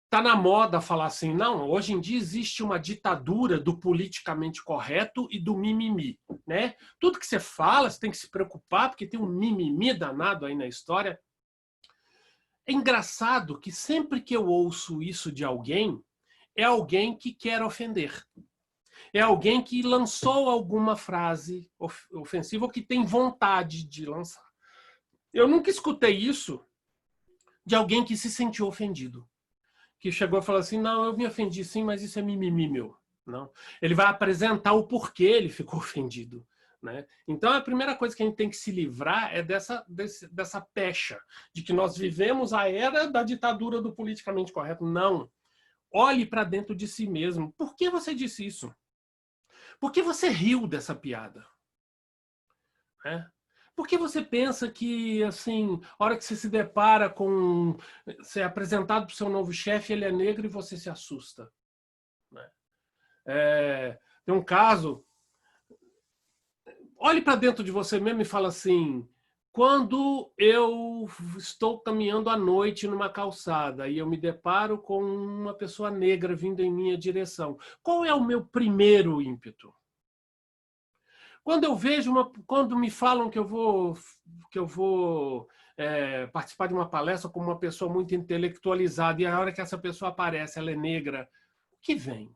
Tá na moda falar assim, não, hoje em dia existe uma ditadura do politicamente correto e do mimimi, né? Tudo que você fala, você tem que se preocupar, porque tem um mimimi danado aí na história. É engraçado que sempre que eu ouço isso de alguém, é alguém que quer ofender. É alguém que lançou alguma frase ofensiva ou que tem vontade de lançar. Eu nunca escutei isso de alguém que se sentiu ofendido. Que chegou a falar assim, não, eu me ofendi sim, mas isso é mimimi meu. Não. Ele vai apresentar o porquê ele ficou ofendido. Né? Então, a primeira coisa que a gente tem que se livrar é dessa pecha, de que nós vivemos a era da ditadura do politicamente correto. Não. Olhe para dentro de si mesmo. Por que você disse isso? Por que você riu dessa piada? Por que você pensa que, assim, a hora que você se depara com... Você é apresentado para o seu novo chefe, ele é negro e você se assusta? Tem um caso... Olhe para dentro de você mesmo e fala assim, quando eu estou caminhando à noite numa calçada e eu me deparo com uma pessoa negra vindo em minha direção, qual é o meu primeiro ímpeto? Quando eu vejo quando me falam que eu vou participar de uma palestra com uma pessoa muito intelectualizada e a hora que essa pessoa aparece, ela é negra, o que vem?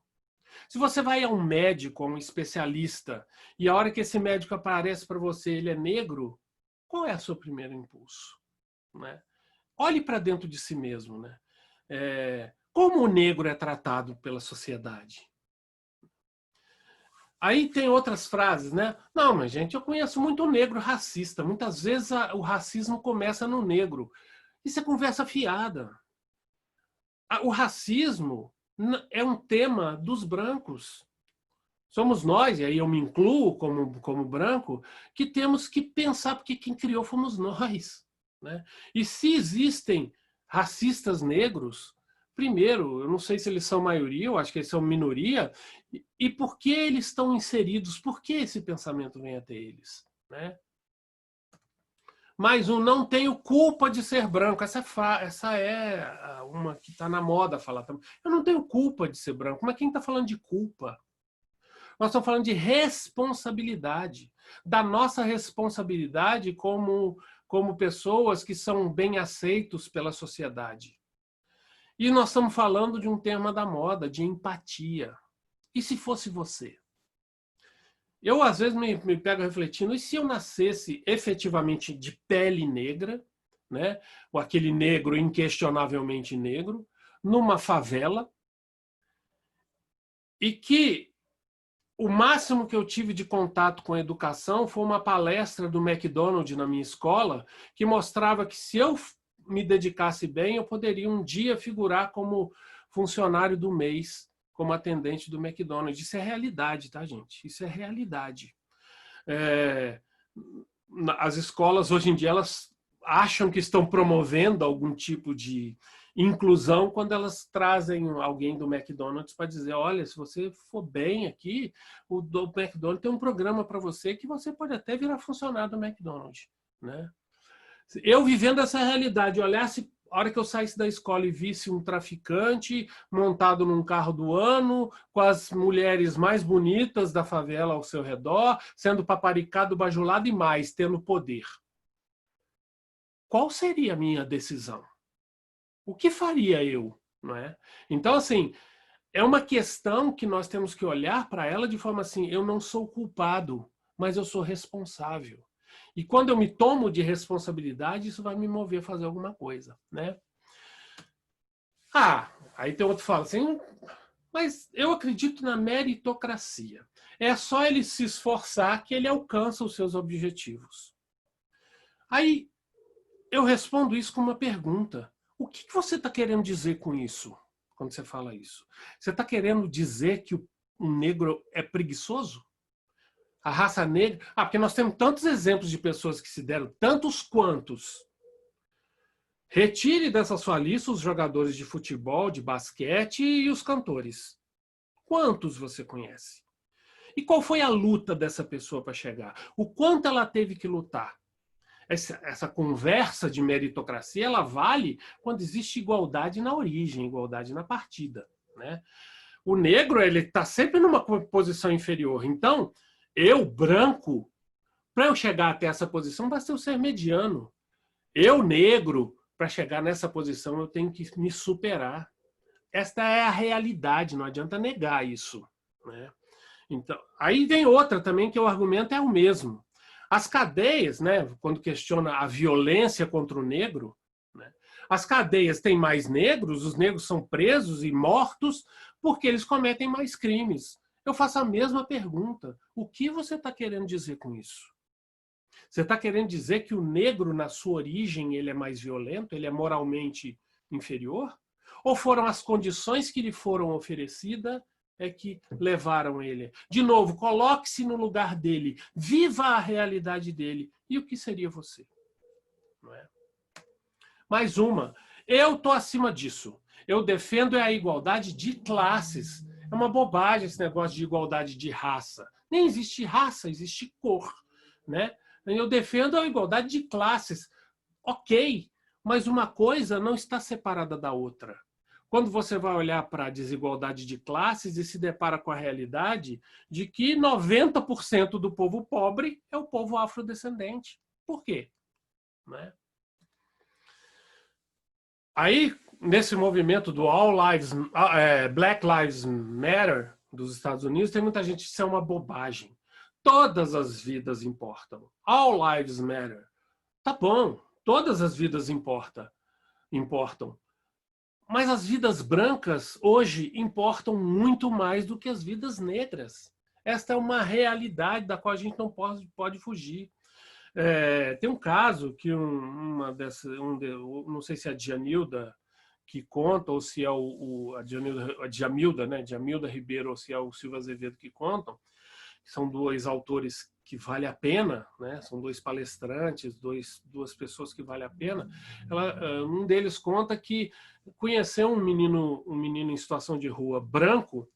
Se você vai a um médico, a um especialista, e a hora que esse médico aparece para você, ele é negro, qual é o seu primeiro impulso? Né? Olhe para dentro de si mesmo. Né? Como o negro é tratado pela sociedade? Aí tem outras frases, né? Não, mas gente, eu conheço muito negro racista. Muitas vezes o racismo começa no negro. Isso é conversa fiada. O racismo é um tema dos brancos. Somos nós, e aí eu me incluo como branco, que temos que pensar, porque quem criou fomos nós. Né? E se existem racistas negros, primeiro, eu não sei se eles são maioria, eu acho que eles são minoria, e por que eles estão inseridos? Por que esse pensamento vem até eles? Né? Mais um, não tenho culpa de ser branco. Essa é uma que está na moda falar também. Eu não tenho culpa de ser branco, mas quem está falando de culpa? Nós estamos falando de responsabilidade, da nossa responsabilidade como pessoas que são bem aceitos pela sociedade. E nós estamos falando de um tema da moda, de empatia. E se fosse você? Eu, às vezes, me pego refletindo, e se eu nascesse efetivamente de pele negra, né? Ou aquele negro inquestionavelmente negro, numa favela, e que o máximo que eu tive de contato com a educação foi uma palestra do McDonald's na minha escola, que mostrava que se eu me dedicasse bem, eu poderia um dia figurar como funcionário do mês, como atendente do McDonald's. Isso é realidade, tá, gente? Isso é realidade. As escolas, hoje em dia, elas acham que estão promovendo algum tipo de inclusão quando elas trazem alguém do McDonald's para dizer, olha, se você for bem aqui, o do McDonald's tem um programa para você que você pode até virar funcionário do McDonald's. Né? Eu vivendo essa realidade, olhasse, a hora que eu saísse da escola e visse um traficante montado num carro do ano, com as mulheres mais bonitas da favela ao seu redor, sendo paparicado, bajulado e mais, tendo poder. Qual seria a minha decisão? O que faria eu? Não é? Então, assim, é uma questão que nós temos que olhar para ela de forma assim, eu não sou culpado, mas eu sou responsável. E quando eu me tomo de responsabilidade, isso vai me mover a fazer alguma coisa. Né? Aí tem outro que fala assim, mas eu acredito na meritocracia. É só ele se esforçar que ele alcança os seus objetivos. Aí eu respondo isso com uma pergunta. O que você está querendo dizer com isso, quando você fala isso? Você está querendo dizer que o negro é preguiçoso? A raça negra... porque nós temos tantos exemplos de pessoas que se deram, tantos quantos. Retire dessa sua lista os jogadores de futebol, de basquete e os cantores. Quantos você conhece? E qual foi a luta dessa pessoa para chegar? O quanto ela teve que lutar? Essa conversa de meritocracia, ela vale quando existe igualdade na origem, igualdade na partida. Né? O negro, ele está sempre numa posição inferior. Então, eu, branco, para eu chegar até essa posição, basta eu ser mediano. Eu, negro, para chegar nessa posição, eu tenho que me superar. Esta é a realidade, não adianta negar isso. Né? Então, aí vem outra também, que o argumento é o mesmo. As cadeias, né, quando questiona a violência contra o negro, né, as cadeias têm mais negros, os negros são presos e mortos porque eles cometem mais crimes. Eu faço a mesma pergunta. O que você está querendo dizer com isso? Você está querendo dizer que o negro, na sua origem, ele é mais violento, ele é moralmente inferior? Ou foram as condições que lhe foram oferecidas que levaram ele? De novo, coloque-se no lugar dele, viva a realidade dele. E o que seria você? Não é? Mais uma. Eu estou acima disso. Eu defendo a igualdade de classes. É uma bobagem esse negócio de igualdade de raça. Nem existe raça, existe cor. Né? Eu defendo a igualdade de classes. Ok, mas uma coisa não está separada da outra. Quando você vai olhar para a desigualdade de classes e se depara com a realidade de que 90% do povo pobre é o povo afrodescendente. Por quê? Né? Aí, nesse movimento do Black Lives Matter dos Estados Unidos, tem muita gente que isso é uma bobagem. Todas as vidas importam. All lives matter. Tá bom, todas as vidas importam. Mas as vidas brancas hoje importam muito mais do que as vidas negras. Esta é uma realidade da qual a gente não pode fugir. Tem um caso que não sei se é a Djanilda que conta, ou se é a Djamilda, né? Djamilda Ribeiro, ou se é o Silva Azevedo que contam. São dois autores que vale a pena, né? São dois palestrantes, duas pessoas que vale a pena. Um deles conta que conheceu um menino em situação de rua branco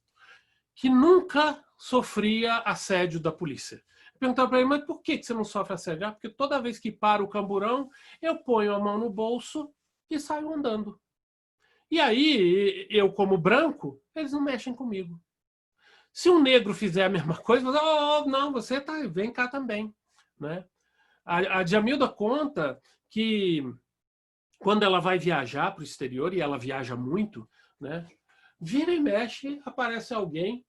que nunca sofria assédio da polícia. Perguntava para ele, mas por que você não sofre assédio? Porque toda vez que para o camburão, eu ponho a mão no bolso e saio andando. E aí, eu como branco, eles não mexem comigo. Se um negro fizer a mesma coisa, não, você vem cá também. Né? A Djamilda conta que quando ela vai viajar para o exterior, e ela viaja muito, né? Vira e mexe, aparece alguém.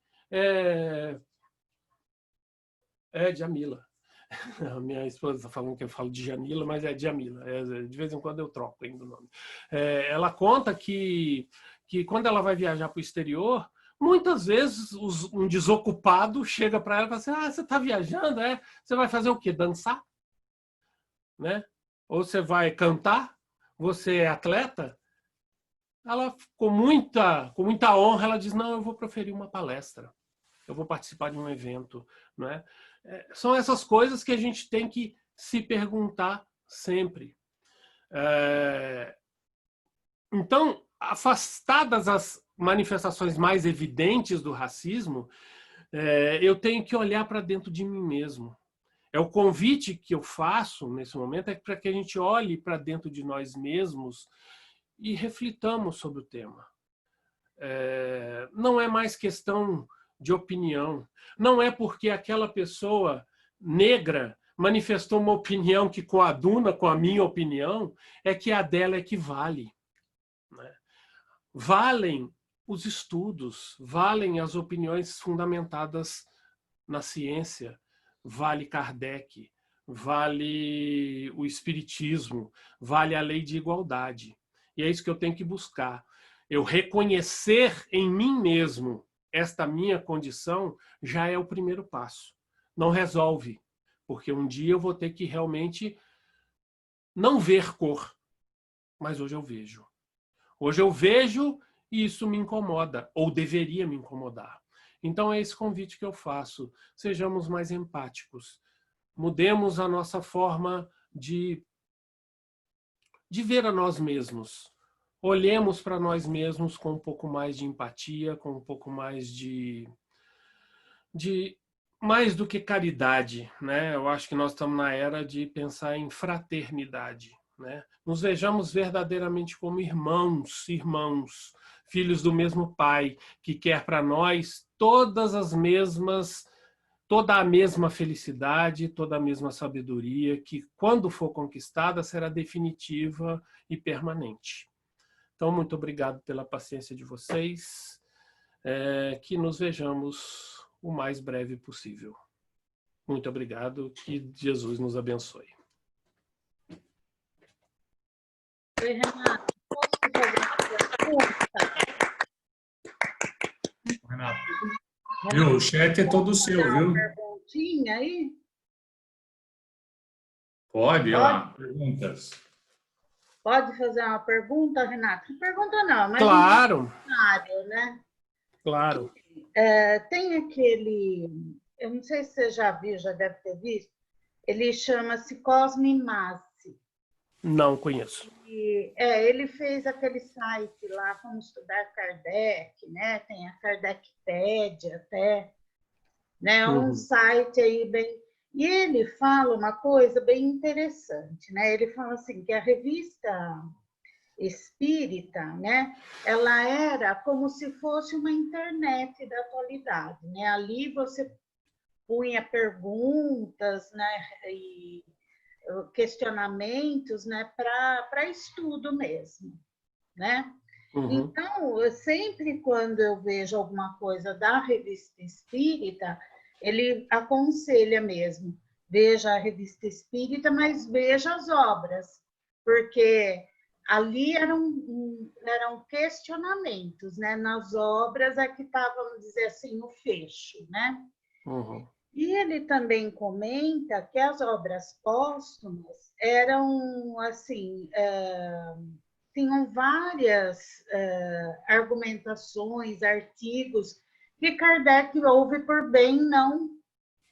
Djamila. A minha esposa está falando que eu falo de Jamila, mas é Djamila. De vez em quando eu troco ainda o nome. Ela conta que quando ela vai viajar para o exterior, muitas vezes um desocupado chega para ela e fala assim, você está viajando? Você vai fazer o quê? Dançar? Né? Ou você vai cantar? Você é atleta? Ela, com muita honra, ela diz, não, eu vou proferir uma palestra. Eu vou participar de um evento. Não é? São essas coisas que a gente tem que se perguntar sempre. Então, afastadas as manifestações mais evidentes do racismo, eu tenho que olhar para dentro de mim mesmo. O convite que eu faço nesse momento é para que a gente olhe para dentro de nós mesmos e reflitamos sobre o tema. Não é mais questão de opinião. Não é porque aquela pessoa negra manifestou uma opinião que coaduna com a minha opinião, é que a dela é que vale. Né? Valem os estudos, valem as opiniões fundamentadas na ciência, vale Kardec, vale o espiritismo, vale a lei de igualdade. E é isso que eu tenho que buscar. Eu reconhecer em mim mesmo esta minha condição já é o primeiro passo. Não resolve, porque um dia eu vou ter que realmente não ver cor, mas hoje eu vejo. Hoje eu vejo e isso me incomoda, ou deveria me incomodar. Então é esse convite que eu faço. Sejamos mais empáticos. Mudemos a nossa forma de ver a nós mesmos. Olhemos para nós mesmos com um pouco mais de empatia, com um pouco mais de mais do que caridade, né? Eu acho que nós estamos na era de pensar em fraternidade, né? Nos vejamos verdadeiramente como irmãos, filhos do mesmo Pai, que quer para nós toda a mesma felicidade, toda a mesma sabedoria, que quando for conquistada será definitiva e permanente. Então, muito obrigado pela paciência de vocês, que nos vejamos o mais breve possível. Muito obrigado, que Jesus nos abençoe. Oi, Renato, posso fazer uma pergunta? Renato, viu? O chat é todo seu, viu? Uma perguntinha aí? Pode, lá, perguntas. Pode fazer uma pergunta, Renato? Pergunta não, mas Claro. um comentário, né? Claro. Tem aquele, eu não sei se você já viu, já deve ter visto, ele chama-se Cosme Massi. Não conheço. Ele fez aquele site lá, Como Estudar Kardec, né? Tem a Kardecpédia até, né? Um site aí bem... E ele fala uma coisa bem interessante, né? Ele fala assim, que a revista espírita, né? Ela era como se fosse uma internet da atualidade, né? Ali você punha perguntas, né? E questionamentos, né? Para estudo mesmo, né? Então, sempre quando eu vejo alguma coisa da revista espírita, ele aconselha mesmo, veja a revista espírita, mas veja as obras, porque ali eram questionamentos, né? Nas obras é que estava, vamos dizer assim, no fecho, né? Uhum. E ele também comenta que as obras póstumas eram, assim, tinham várias argumentações, artigos que Kardec houve por bem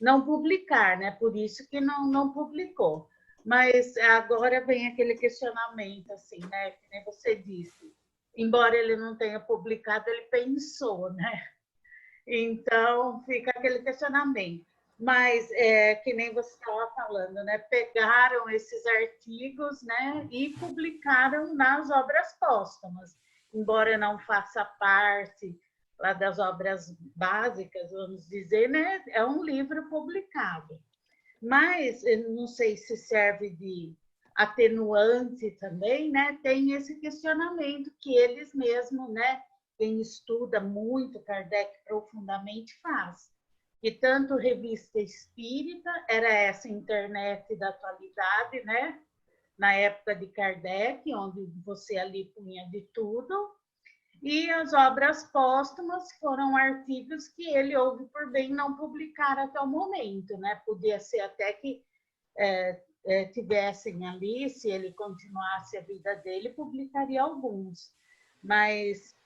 não publicar, né? Por isso que não publicou. Mas agora vem aquele questionamento, assim, né? Que nem você disse. Embora ele não tenha publicado, ele pensou, né? Então, fica aquele questionamento. Mas, que nem você estava falando, né? Pegaram esses artigos, né? E publicaram nas obras póstumas. Embora não faça parte lá das obras básicas, vamos dizer, né? É um livro publicado. Mas, eu não sei se serve de atenuante também, né? Tem esse questionamento que eles mesmos, né? Quem estuda muito Kardec profundamente faz. E tanto revista espírita, era essa internet da atualidade, né? Na época de Kardec, onde você ali punha de tudo, e as obras póstumas foram artigos que ele houve por bem não publicar até o momento, né? Podia ser até que tivessem ali, se ele continuasse a vida dele, publicaria alguns. Mas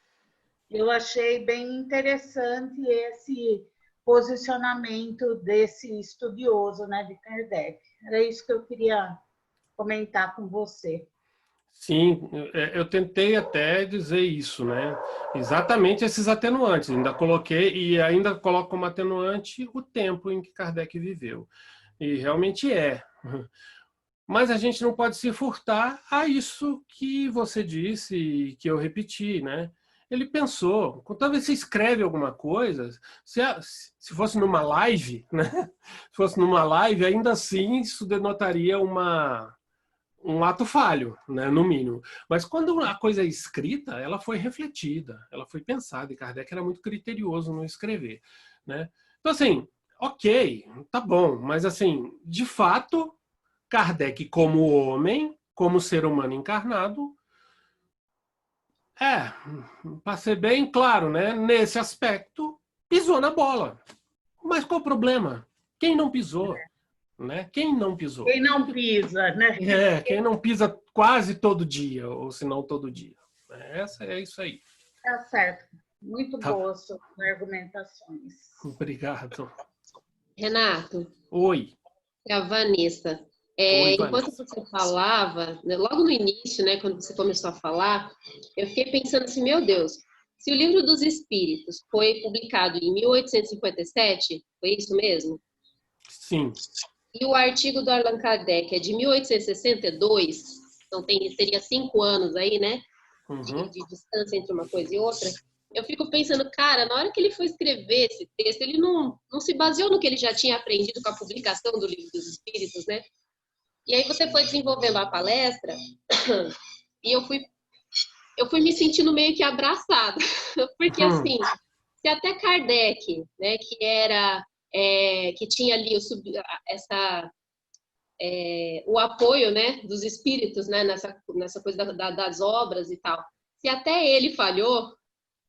eu achei bem interessante esse posicionamento desse estudioso, né, de Kardec. Era isso que eu queria comentar com você. Sim, eu tentei até dizer isso, né? Exatamente esses atenuantes. Ainda coloquei e ainda coloco como atenuante o tempo em que Kardec viveu. E realmente é. Mas a gente não pode se furtar a isso que você disse e que eu repeti, né? Ele pensou, toda vez que você escreve alguma coisa, se fosse numa live, né? Se fosse numa live, ainda assim isso denotaria um ato falho, né, no mínimo. Mas quando a coisa é escrita, ela foi refletida, ela foi pensada, e Kardec era muito criterioso no escrever, né? Então, assim, ok, tá bom, mas, assim, de fato, Kardec, como homem, como ser humano encarnado, para ser bem claro, né, nesse aspecto, pisou na bola. Mas qual o problema? Quem não pisou? Né? Quem não pisou? Quem não pisa, né? Quem não pisa quase todo dia, ou se não todo dia. É isso aí. Tá certo. Muito Tá. boas suas argumentações. Obrigado. Renato, Oi. é a Vanessa. Oi, Enquanto Vanessa. você falava, né, logo no início, né, quando você começou a falar, eu fiquei pensando assim, meu Deus, se o Livro dos Espíritos foi publicado em 1857, foi isso mesmo? Sim. E o artigo do Allan Kardec é de 1862, então seria 5 anos aí, né, Uhum. de distância entre uma coisa e outra. Eu fico pensando, cara, na hora que ele foi escrever esse texto, ele não se baseou no que ele já tinha aprendido com a publicação do Livro dos Espíritos, né? E aí você foi desenvolvendo a palestra e eu fui me sentindo meio que abraçada, porque assim, se até Kardec, né, que tinha ali o apoio, né, dos espíritos, né, nessa coisa das obras e tal, se até ele falhou,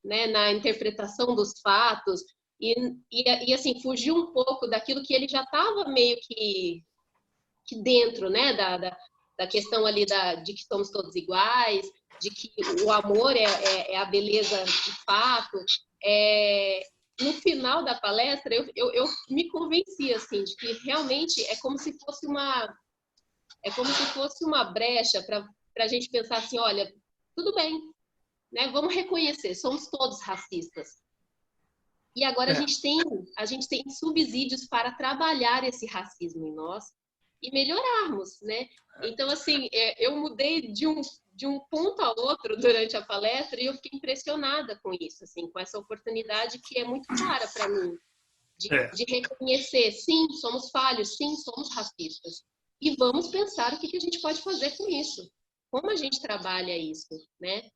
né, na interpretação dos fatos e assim fugiu um pouco daquilo que ele já estava meio que dentro, né, da questão ali de que somos todos iguais, de que o amor é a beleza de fato. No final da palestra, eu me convenci assim de que realmente é como se fosse uma brecha para a gente pensar assim, olha, tudo bem, né? Vamos reconhecer, somos todos racistas. E agora a gente tem subsídios para trabalhar esse racismo em nós e melhorarmos, né? Então, assim, eu mudei de um ponto a outro durante a palestra e eu fiquei impressionada com isso, assim, com essa oportunidade que é muito clara para mim, de reconhecer, sim, somos falhos, sim, somos racistas. E vamos pensar o que a gente pode fazer com isso. Como a gente trabalha isso, né?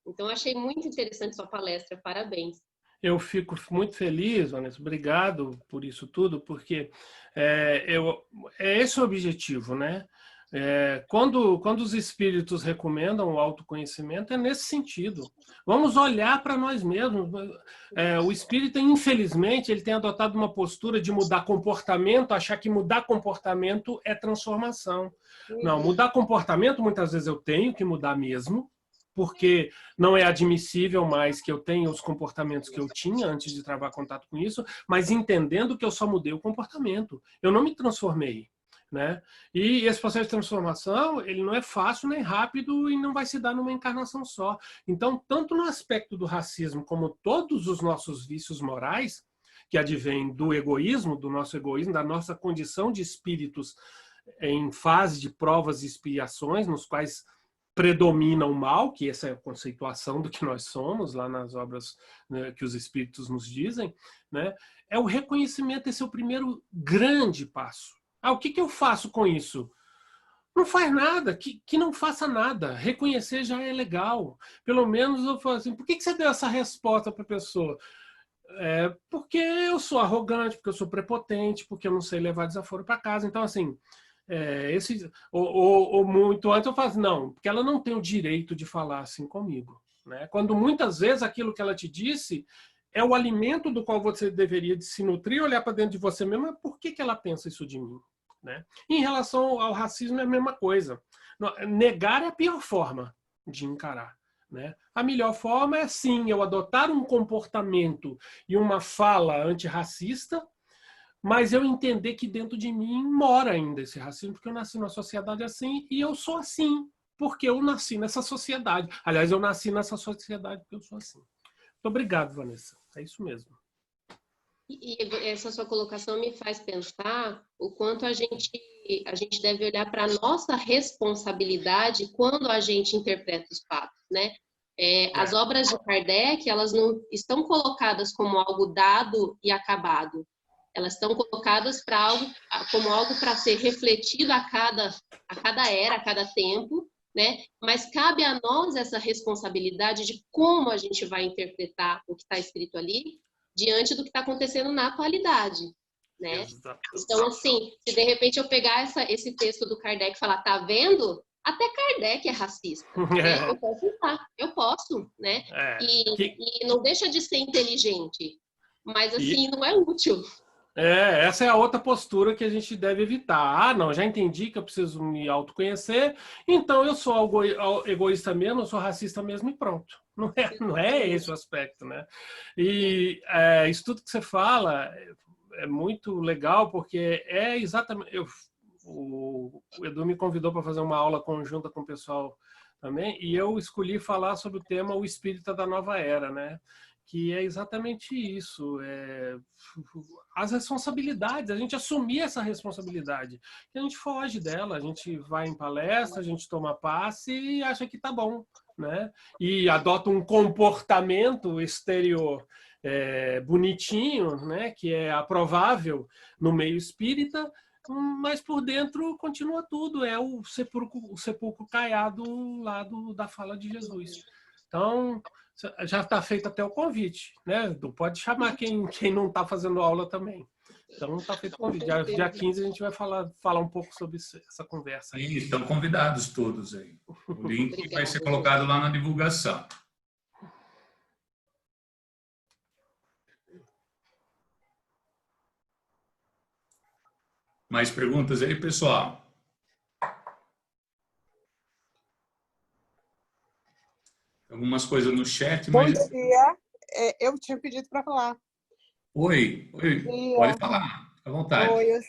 Então, eu achei muito interessante sua palestra, parabéns. Eu fico muito feliz, Vanessa, obrigado por isso tudo, porque é esse o objetivo, né? Quando os espíritos recomendam o autoconhecimento, é nesse sentido. Vamos olhar para nós mesmos. O espírita, infelizmente, ele tem adotado uma postura de mudar comportamento, achar que mudar comportamento é transformação. Não, mudar comportamento, muitas vezes eu tenho que mudar mesmo, porque não é admissível mais que eu tenha os comportamentos que eu tinha antes de travar contato com isso, mas entendendo que eu só mudei o comportamento. Eu não me transformei. Né? E esse processo de transformação, ele não é fácil nem rápido e não vai se dar numa encarnação só. Então, tanto no aspecto do racismo como todos os nossos vícios morais, que advêm do egoísmo, do nosso egoísmo, da nossa condição de espíritos em fase de provas e expiações, nos quais predomina o mal, que essa é a conceituação do que nós somos, lá nas obras, né, que os espíritos nos dizem, né? É o reconhecimento, esse é o primeiro grande passo. O que eu faço com isso? Não faz nada, que não faça nada. Reconhecer já é legal. Pelo menos eu falo assim, por que você deu essa resposta para a pessoa? Porque eu sou arrogante, porque eu sou prepotente, porque eu não sei levar desaforo para casa. Então, assim, ou muito antes eu falo assim, não, porque ela não tem o direito de falar assim comigo. Né? Quando muitas vezes aquilo que ela te disse é o alimento do qual você deveria se nutrir, olhar para dentro de você mesmo, mas por que ela pensa isso de mim? Né? Em relação ao racismo é a mesma coisa. Negar é a pior forma de encarar. Né? A melhor forma é, sim, eu adotar um comportamento e uma fala antirracista, mas eu entender que dentro de mim mora ainda esse racismo, porque eu nasci numa sociedade assim e eu sou assim, porque eu nasci nessa sociedade. Aliás, eu nasci nessa sociedade porque eu sou assim. Muito obrigado, Vanessa. É isso mesmo. E essa sua colocação me faz pensar o quanto a gente deve olhar para a nossa responsabilidade quando a gente interpreta os fatos, né? As obras de Kardec, elas não estão colocadas como algo dado e acabado. Elas estão colocadas como algo para ser refletido a cada era, a cada tempo, né? Mas cabe a nós essa responsabilidade de como a gente vai interpretar o que está escrito ali diante do que está acontecendo na atualidade, né? Então, assim, se de repente eu pegar esse texto do Kardec e falar, tá vendo? Até Kardec é racista, né? Eu posso usar, eu posso, né? E não deixa de ser inteligente, mas assim, não é útil. Essa é a outra postura que a gente deve evitar. Não, já entendi que eu preciso me autoconhecer, então eu sou egoísta mesmo, eu sou racista mesmo e pronto. Não é esse o aspecto, né? E isso tudo que você fala é muito legal, porque é exatamente... O Edu me convidou para fazer uma aula conjunta com o pessoal também, e eu escolhi falar sobre o tema O Espírita da Nova Era, né? Que é exatamente isso, as responsabilidades, a gente assumir essa responsabilidade, que a gente foge dela, a gente vai em palestra, a gente toma passe e acha que tá bom, né? E adota um comportamento exterior bonitinho, né? Que é aprovável no meio espírita, mas por dentro continua tudo, é o sepulcro caiado lá da fala de Jesus. Então, já está feito até o convite, né? Pode chamar quem não está fazendo aula também. Então, está feito o convite. Dia 15 a gente vai falar um pouco sobre essa conversa. Sim, estão convidados todos aí. O link vai ser colocado lá na divulgação. Mais perguntas aí, pessoal? Algumas coisas no chat, mas... Bom dia. Eu tinha pedido para falar. Oi, pode falar, fica à vontade. Oi,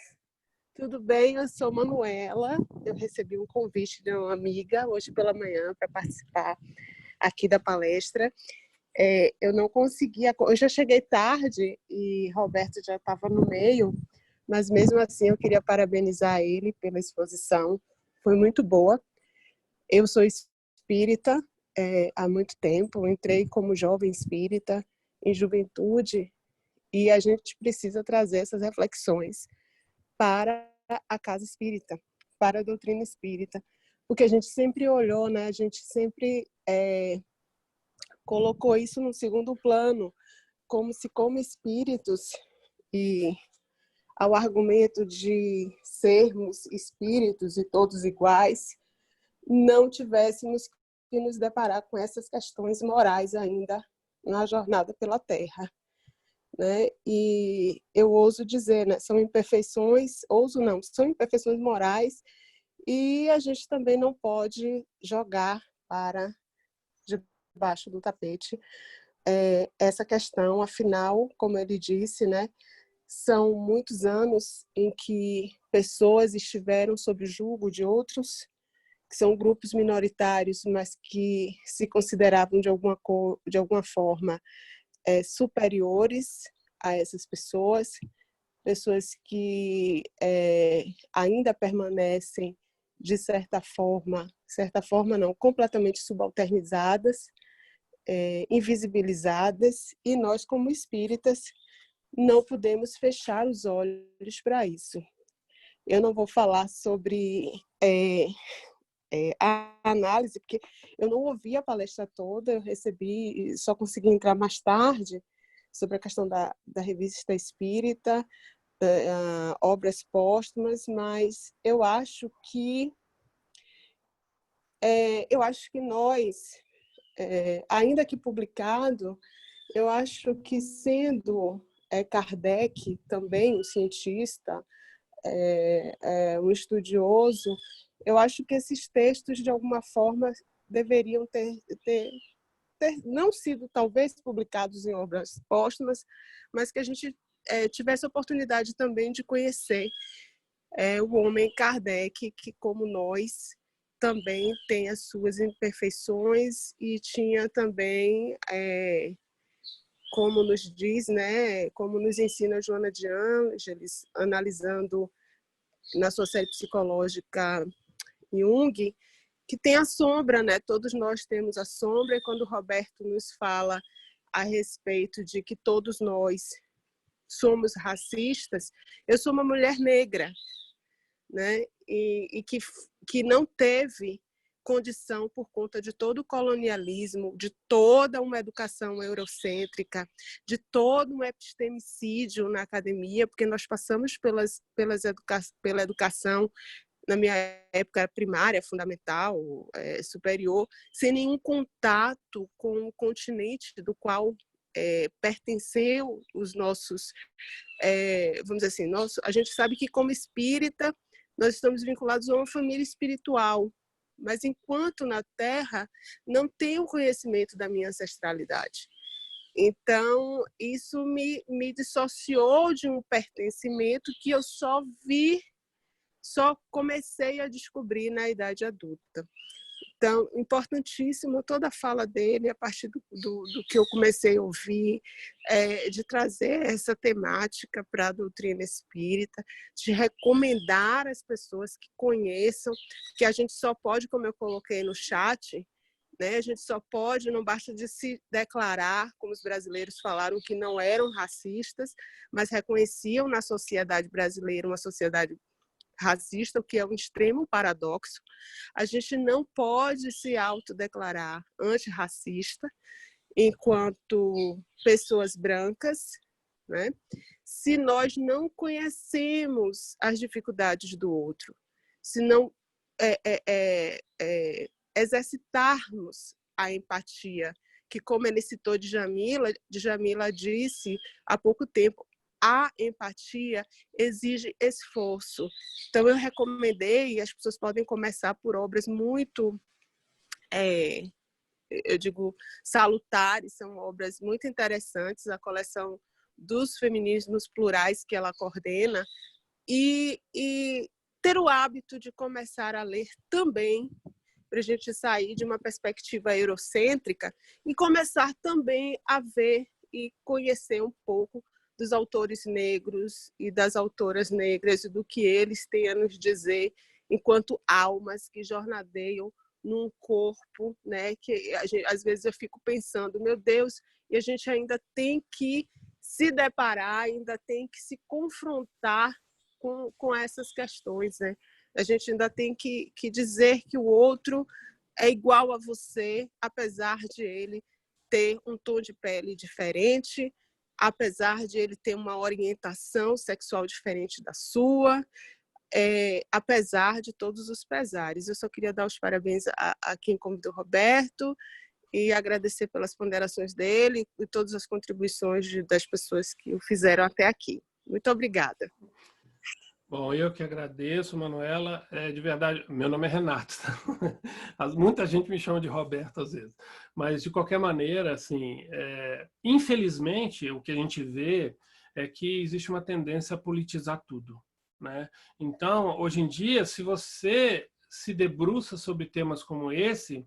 tudo bem? Eu sou Manuela. Eu recebi um convite de uma amiga hoje pela manhã para participar aqui da palestra. Eu não conseguia, eu já cheguei tarde e Roberto já estava no meio, mas mesmo assim eu queria parabenizar ele pela exposição. Foi muito boa. Eu sou espírita. Há muito tempo, entrei como jovem espírita em juventude e a gente precisa trazer essas reflexões para a casa espírita, para a doutrina espírita, porque a gente sempre olhou, né? A gente sempre colocou isso no segundo plano, como se como espíritos e ao argumento de sermos espíritos e todos iguais, não tivéssemos que nos deparar com essas questões morais ainda na jornada pela Terra, né? E eu ouso dizer, né, são imperfeições, são imperfeições morais, e a gente também não pode jogar para debaixo do tapete essa questão. Afinal, como ele disse, né, são muitos anos em que pessoas estiveram sob o jugo de outros, que são grupos minoritários, mas que se consideravam de alguma forma superiores a essas pessoas que ainda permanecem, de certa forma não, completamente subalternizadas, invisibilizadas, e nós, como espíritas, não podemos fechar os olhos para isso. Eu não vou falar sobre a análise, porque eu não ouvi a palestra toda, eu recebi, só consegui entrar mais tarde, sobre a questão da revista espírita, obras póstumas, mas eu acho que nós, ainda que publicado, eu acho que sendo Kardec também um cientista, um estudioso, eu acho que esses textos, de alguma forma, deveriam ter não sido, talvez, publicados em obras póstumas, mas que a gente tivesse a oportunidade também de conhecer o homem Kardec, que, como nós, também tem as suas imperfeições e tinha também, como nos diz, né, como nos ensina Joana de Ângeles, analisando na sua série psicológica Jung, que tem a sombra, né? Todos nós temos a sombra, e quando o Roberto nos fala a respeito de que todos nós somos racistas, eu sou uma mulher negra, né? E que não teve condição, por conta de todo o colonialismo, de toda uma educação eurocêntrica, de todo um epistemicídio na academia, porque nós passamos pela educação, na minha época primária, fundamental, superior, sem nenhum contato com o continente do qual pertenceu os nossos, vamos dizer assim, a gente sabe que, como espírita, nós estamos vinculados a uma família espiritual, mas enquanto na Terra não tenho conhecimento da minha ancestralidade. Então, isso me dissociou de um pertencimento que eu só comecei a descobrir na idade adulta. Então, importantíssimo toda a fala dele, a partir do que eu comecei a ouvir, de trazer essa temática para a doutrina espírita, de recomendar às pessoas que conheçam, que a gente só pode, como eu coloquei no chat, né, a gente só pode, não basta de se declarar, como os brasileiros falaram, que não eram racistas, mas reconheciam na sociedade brasileira uma sociedade racista, o que é um extremo paradoxo. A gente não pode se autodeclarar antirracista enquanto pessoas brancas, né? Se nós não conhecemos as dificuldades do outro, se não exercitarmos a empatia, que, como ele citou Djamila disse há pouco tempo, a empatia exige esforço. Então, eu recomendei, e as pessoas podem começar por obras muito, eu digo, salutares, são obras muito interessantes, a coleção dos feminismos plurais que ela coordena, e ter o hábito de começar a ler também, para a gente sair de uma perspectiva eurocêntrica e começar também a ver e conhecer um pouco dos autores negros e das autoras negras e do que eles têm a nos dizer enquanto almas que jornadeiam num corpo, né? Que às vezes eu fico pensando, meu Deus, e a gente ainda tem que se deparar, ainda tem que se confrontar com essas questões, né? A gente ainda tem que dizer que o outro é igual a você, apesar de ele ter um tom de pele diferente, apesar de ele ter uma orientação sexual diferente da sua, apesar de todos os pesares. Eu só queria dar os parabéns a quem convidou o Roberto e agradecer pelas ponderações dele e todas as contribuições das pessoas que o fizeram até aqui. Muito obrigada. Bom, eu que agradeço, Manuela. De verdade, meu nome é Renato. Tá? Muita gente me chama de Roberto às vezes. Mas, de qualquer maneira, assim, infelizmente, o que a gente vê é que existe uma tendência a politizar tudo, né? Então, hoje em dia, se você se debruça sobre temas como esse,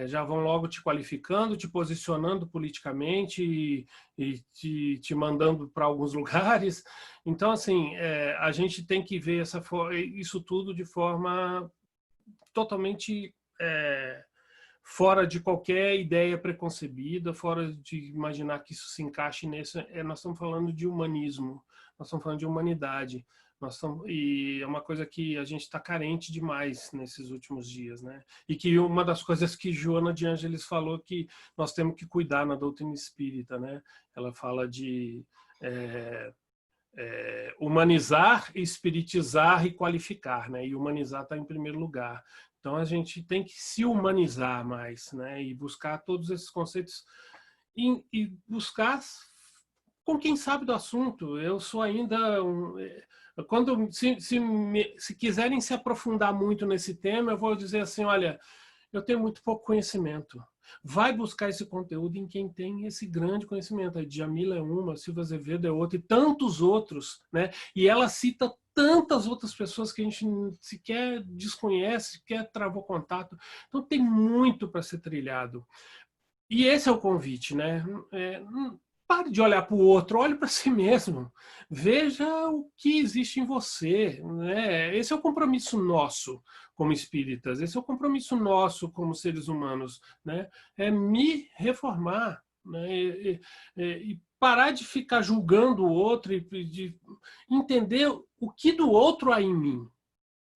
já vão logo te qualificando, te posicionando politicamente e te mandando para alguns lugares. Então, assim, a gente tem que ver isso tudo de forma totalmente fora de qualquer ideia preconcebida, fora de imaginar que isso se encaixe nesse. Nós estamos falando de humanismo, nós estamos falando de humanidade. E é uma coisa que a gente está carente demais nesses últimos dias, né? E que uma das coisas que Joana de Ângeles falou que nós temos que cuidar na doutrina espírita, né? Ela fala de humanizar, espiritizar e qualificar, né? E humanizar está em primeiro lugar. Então a gente tem que se humanizar mais, né? E buscar todos esses conceitos e buscar com quem sabe do assunto. Eu sou ainda se quiserem se aprofundar muito nesse tema, eu vou dizer assim, olha, eu tenho muito pouco conhecimento. Vai buscar esse conteúdo em quem tem esse grande conhecimento. A Djamila é uma, a Silvia Azevedo é outra, e tantos outros, né? E ela cita tantas outras pessoas que a gente sequer desconhece, sequer travou contato. Então tem muito para ser trilhado. E esse é o convite, né? Pare de olhar para o outro, olhe para si mesmo. Veja o que existe em você, né? Esse é o compromisso nosso como espíritas, esse é o compromisso nosso como seres humanos, né? É me reformar, né? E parar de ficar julgando o outro e de entender o que do outro há em mim,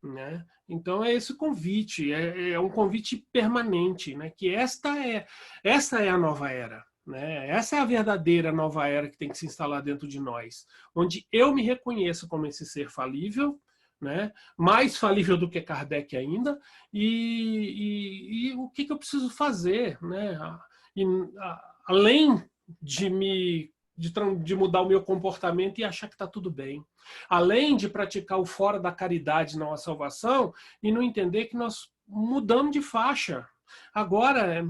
né? Então é esse convite, é um convite permanente, né? Que esta é a nova era. Né? Essa é a verdadeira nova era que tem que se instalar dentro de nós, onde eu me reconheço como esse ser falível, né? Mais falível do que Kardec ainda, e o que eu preciso fazer, né? Além de mudar o meu comportamento e achar que está tudo bem. Além de praticar o fora da caridade na nossa salvação e não entender que nós mudamos de faixa. Agora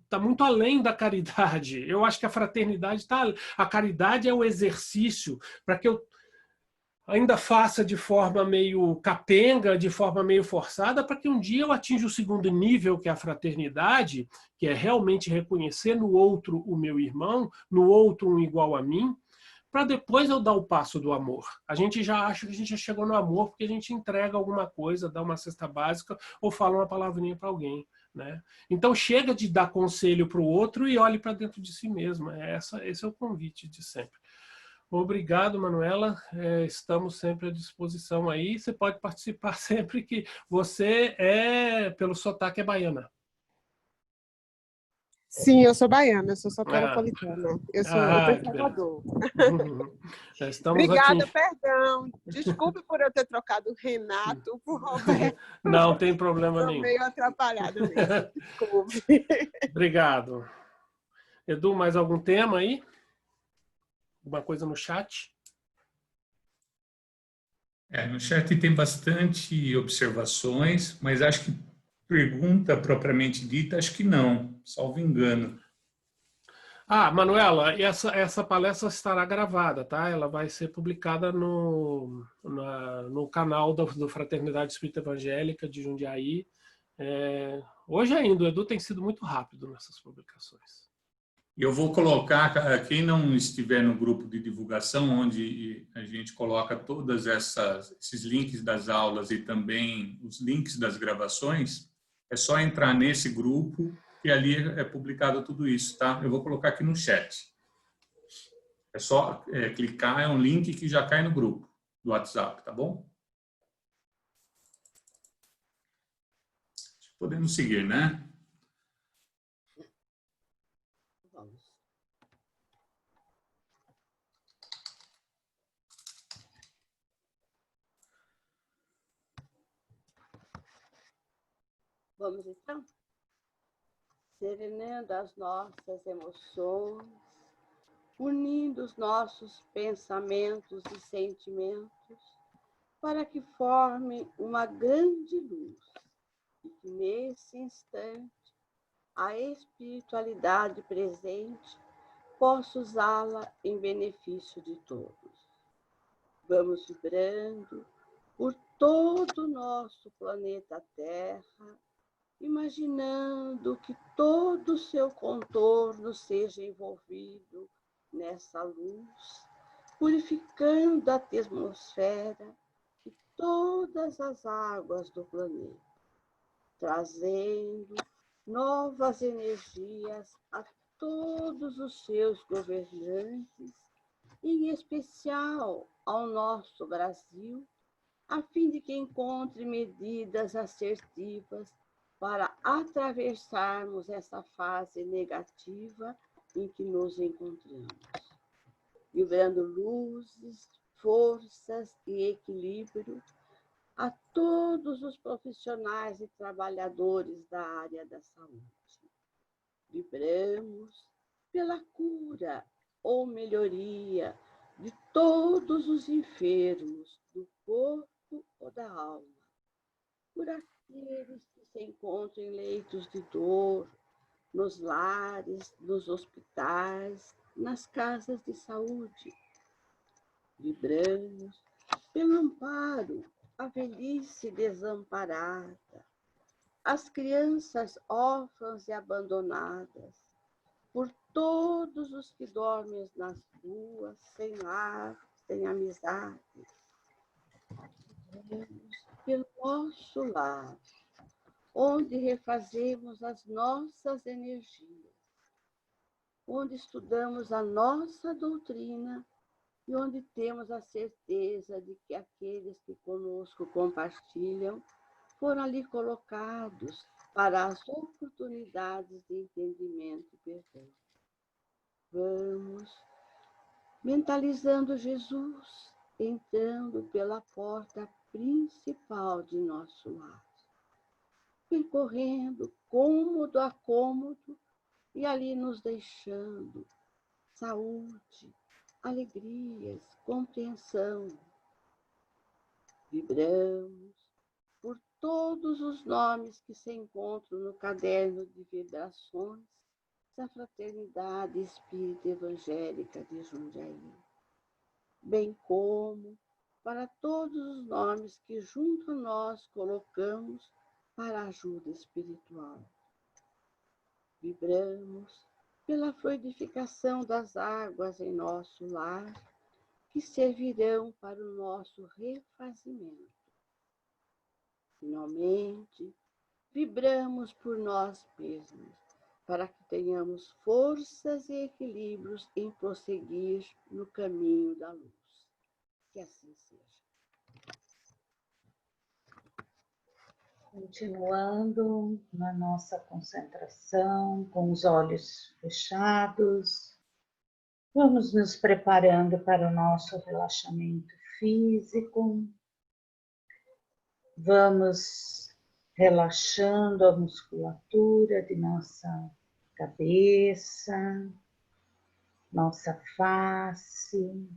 está muito além da caridade. Eu acho que a fraternidade a caridade é o exercício para que eu ainda faça de forma meio capenga, de forma meio forçada, para que um dia eu atinja o segundo nível, que é a fraternidade, que é realmente reconhecer no outro o meu irmão, no outro um igual a mim, para depois eu dar o passo do amor. A gente já acha que a gente já chegou no amor porque a gente entrega alguma coisa, dá uma cesta básica ou fala uma palavrinha para alguém. Né? Então chega de dar conselho para o outro e olhe para dentro de si mesmo. Esse é o convite de sempre. Obrigado, Manuela. Estamos sempre à disposição aí. Você pode participar sempre que você pelo sotaque, é baiana. Sim, eu sou baiana, eu sou soteropolitana. Eu sou de Salvador. Obrigada, perdão. Desculpe por eu ter trocado Renato por Roberto. Não tem problema nenhum. Estou meio atrapalhada mesmo. Desculpe. Obrigado. Edu, mais algum tema aí? Alguma coisa no chat? No chat tem bastante observações, mas acho que pergunta propriamente dita, acho que não, salvo engano. Manuela, essa palestra estará gravada, tá? Ela vai ser publicada no canal do Fraternidade Espírita Evangélica de Jundiaí. Hoje ainda, o Edu tem sido muito rápido nessas publicações. Eu vou colocar, quem não estiver no grupo de divulgação, onde a gente coloca todos esses links das aulas e também os links das gravações, é só entrar nesse grupo e ali é publicado tudo isso, tá? Eu vou colocar aqui no chat. É só clicar, é um link que já cai no grupo do WhatsApp, tá bom? Podemos seguir, né? Vamos então? Serenando as nossas emoções, unindo os nossos pensamentos e sentimentos para que formem uma grande luz e que nesse instante a espiritualidade presente possa usá-la em benefício de todos. Vamos vibrando por todo o nosso planeta Terra, imaginando que todo o seu contorno seja envolvido nessa luz, purificando a atmosfera e todas as águas do planeta, trazendo novas energias a todos os seus governantes, em especial ao nosso Brasil, a fim de que encontre medidas assertivas para atravessarmos essa fase negativa em que nos encontramos, vibrando luzes, forças e equilíbrio a todos os profissionais e trabalhadores da área da saúde. Vibramos pela cura ou melhoria de todos os enfermos do corpo ou da alma, por aqueles que se encontram em leitos de dor, nos lares, nos hospitais, nas casas de saúde. Vibramos pelo amparo à velhice desamparada, as crianças órfãs e abandonadas, por todos os que dormem nas ruas, sem lar, sem amizade. Pelo nosso lar, onde refazemos as nossas energias, onde estudamos a nossa doutrina e onde temos a certeza de que aqueles que conosco compartilham foram ali colocados para as oportunidades de entendimento e perdão. Vamos mentalizando Jesus, entrando pela porta principal de nosso lar, percorrendo cômodo a cômodo e ali nos deixando saúde, alegrias, compreensão. Vibramos por todos os nomes que se encontram no caderno de vibrações da Fraternidade Espírita Evangélica de Jundiaí, bem como para todos os nomes que junto a nós colocamos para a ajuda espiritual. Vibramos pela fluidificação das águas em nosso lar, que servirão para o nosso refazimento. Finalmente, vibramos por nós mesmos, para que tenhamos forças e equilíbrios em prosseguir no caminho da luz. Que assim seja. Continuando na nossa concentração, com os olhos fechados, vamos nos preparando para o nosso relaxamento físico. Vamos relaxando a musculatura de nossa cabeça, nossa face.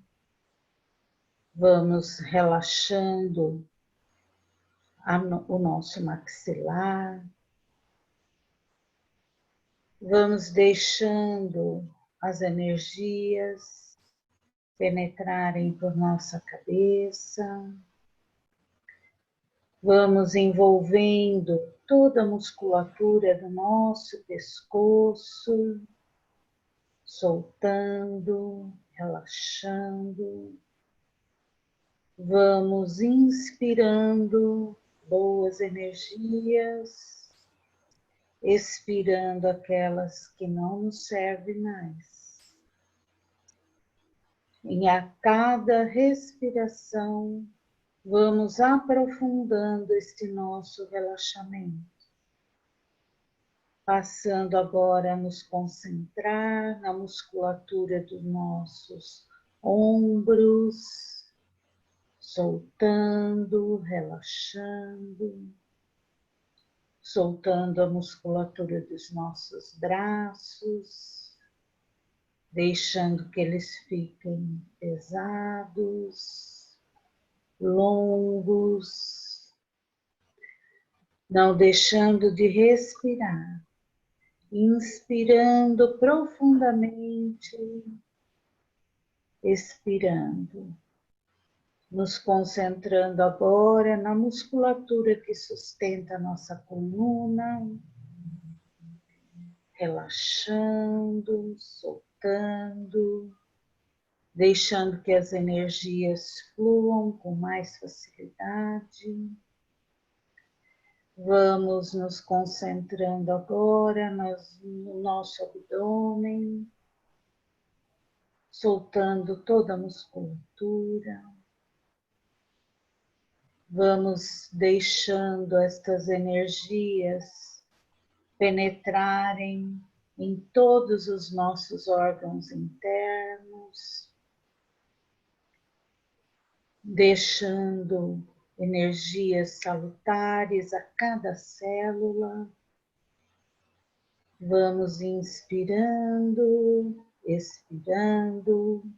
Vamos relaxando o nosso maxilar. Vamos deixando as energias penetrarem por nossa cabeça. Vamos envolvendo toda a musculatura do nosso pescoço, soltando, relaxando. Vamos inspirando boas energias, expirando aquelas que não nos servem mais. E a cada respiração, vamos aprofundando este nosso relaxamento, passando agora a nos concentrar na musculatura dos nossos ombros, soltando, relaxando, soltando a musculatura dos nossos braços, deixando que eles fiquem pesados, longos, não deixando de respirar, inspirando profundamente, expirando, nos concentrando agora na musculatura que sustenta a nossa coluna, relaxando, soltando, deixando que as energias fluam com mais facilidade. Vamos nos concentrando agora no nosso abdômen, soltando toda a musculatura. Vamos deixando estas energias penetrarem em todos os nossos órgãos internos, deixando energias salutares a cada célula. Vamos inspirando, expirando,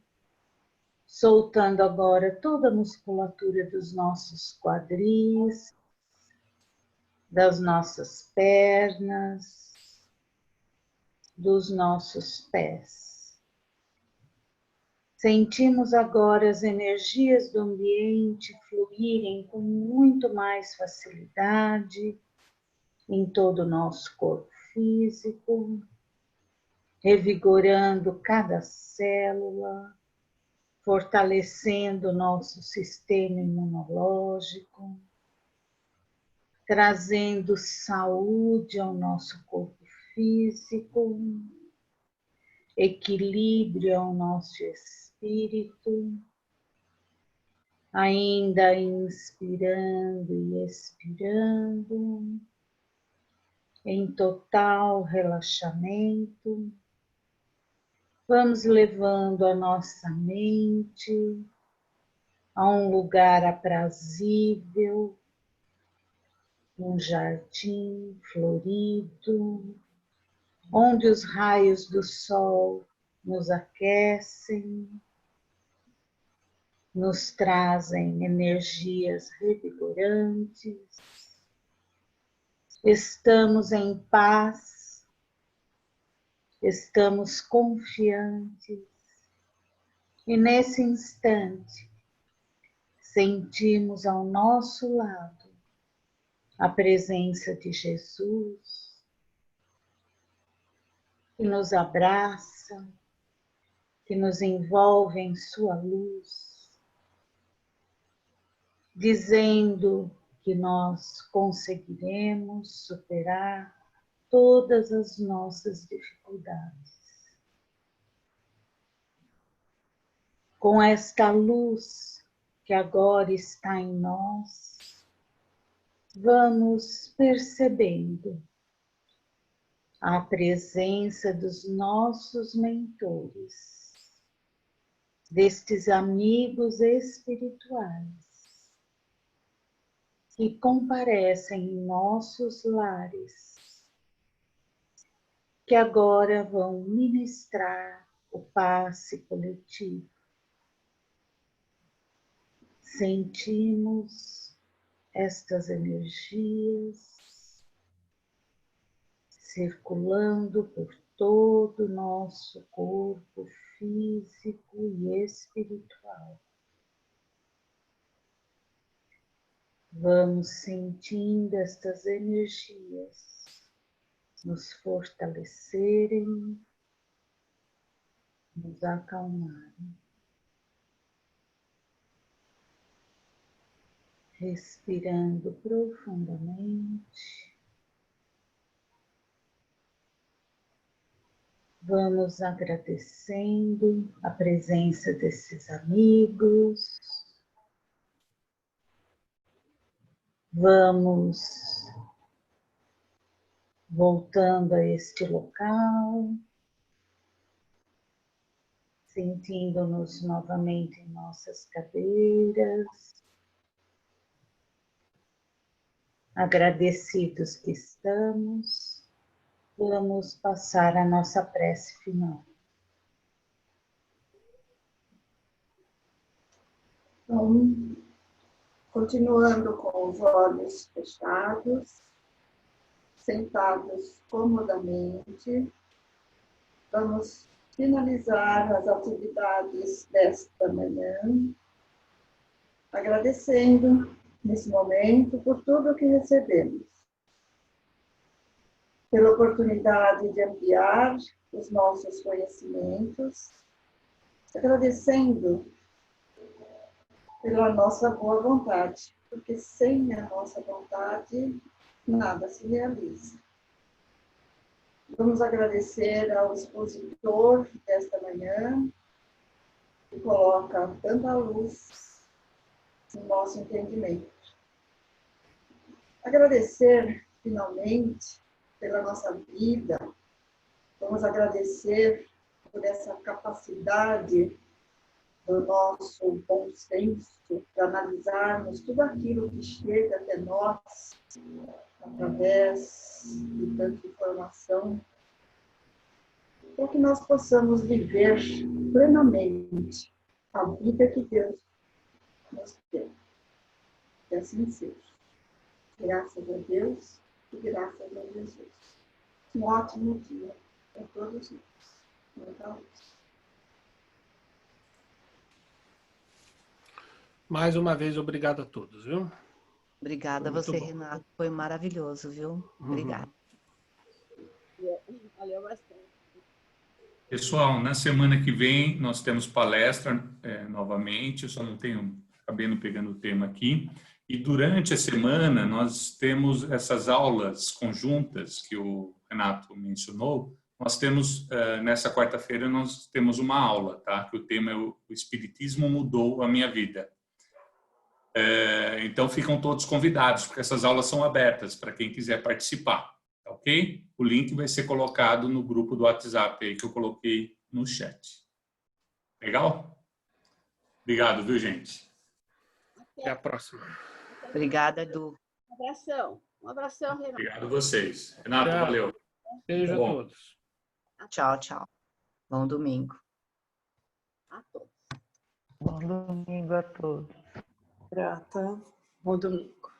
soltando agora toda a musculatura dos nossos quadris, das nossas pernas, dos nossos pés. Sentimos agora as energias do ambiente fluírem com muito mais facilidade em todo o nosso corpo físico, revigorando cada célula, fortalecendo o nosso sistema imunológico, trazendo saúde ao nosso corpo físico, equilíbrio ao nosso espírito, ainda inspirando e expirando, em total relaxamento. Vamos levando a nossa mente a um lugar aprazível, um jardim florido, onde os raios do sol nos aquecem, nos trazem energias revigorantes. Estamos em paz, estamos confiantes e nesse instante sentimos ao nosso lado a presença de Jesus, que nos abraça, que nos envolve em sua luz, dizendo que nós conseguiremos superar todas as nossas dificuldades. Com esta luz que agora está em nós, vamos percebendo a presença dos nossos mentores, destes amigos espirituais que comparecem em nossos lares, que agora vão ministrar o passe coletivo. Sentimos estas energias circulando por todo o nosso corpo físico e espiritual. Vamos sentindo estas energias nos fortalecerem, nos acalmarem. Respirando profundamente. Vamos agradecendo a presença desses amigos. Vamos voltando a este local, sentindo-nos novamente em nossas cadeiras, Agradecidos que estamos, vamos passar a nossa prece final. Então, continuando com os olhos fechados, sentados comodamente, vamos finalizar as atividades desta manhã, agradecendo nesse momento por tudo que recebemos, pela oportunidade de ampliar os nossos conhecimentos, agradecendo pela nossa boa vontade, porque sem a nossa vontade nada se realiza. Vamos agradecer ao expositor desta manhã, que coloca tanta luz no nosso entendimento. Agradecer, finalmente, pela nossa vida. Vamos agradecer por essa capacidade do nosso bom senso para analisarmos tudo aquilo que chega até nós através de tanta informação, para que nós possamos viver plenamente a vida que Deus nos deu. Que assim seja. Graças a Deus e graças a Jesus. Um ótimo dia para todos nós. Muita luz. Mais uma vez, obrigado a todos, viu? Obrigada a Foi muito você, bom. Renato. Foi maravilhoso, viu? Obrigada. Valeu bastante. Pessoal, na semana que vem nós temos palestra novamente, eu só não tenho, acabei não pegando o tema aqui. E durante a semana nós temos essas aulas conjuntas que o Renato mencionou. Nós temos, nessa quarta-feira, nós temos uma aula, tá? Que o tema é o Espiritismo Mudou a Minha Vida. Então ficam todos convidados, porque essas aulas são abertas para quem quiser participar, tá ok? O link vai ser colocado no grupo do WhatsApp aí que eu coloquei no chat. Legal? Obrigado, viu, gente? Até a próxima. Obrigada, Edu. Um abração. Um abração, Renato. Obrigado a vocês. Renato, Tchau. valeu. Beijo a Bom. todos. Tchau, tchau. Bom domingo. A todos. Bom domingo a todos. Grata. Bom domingo.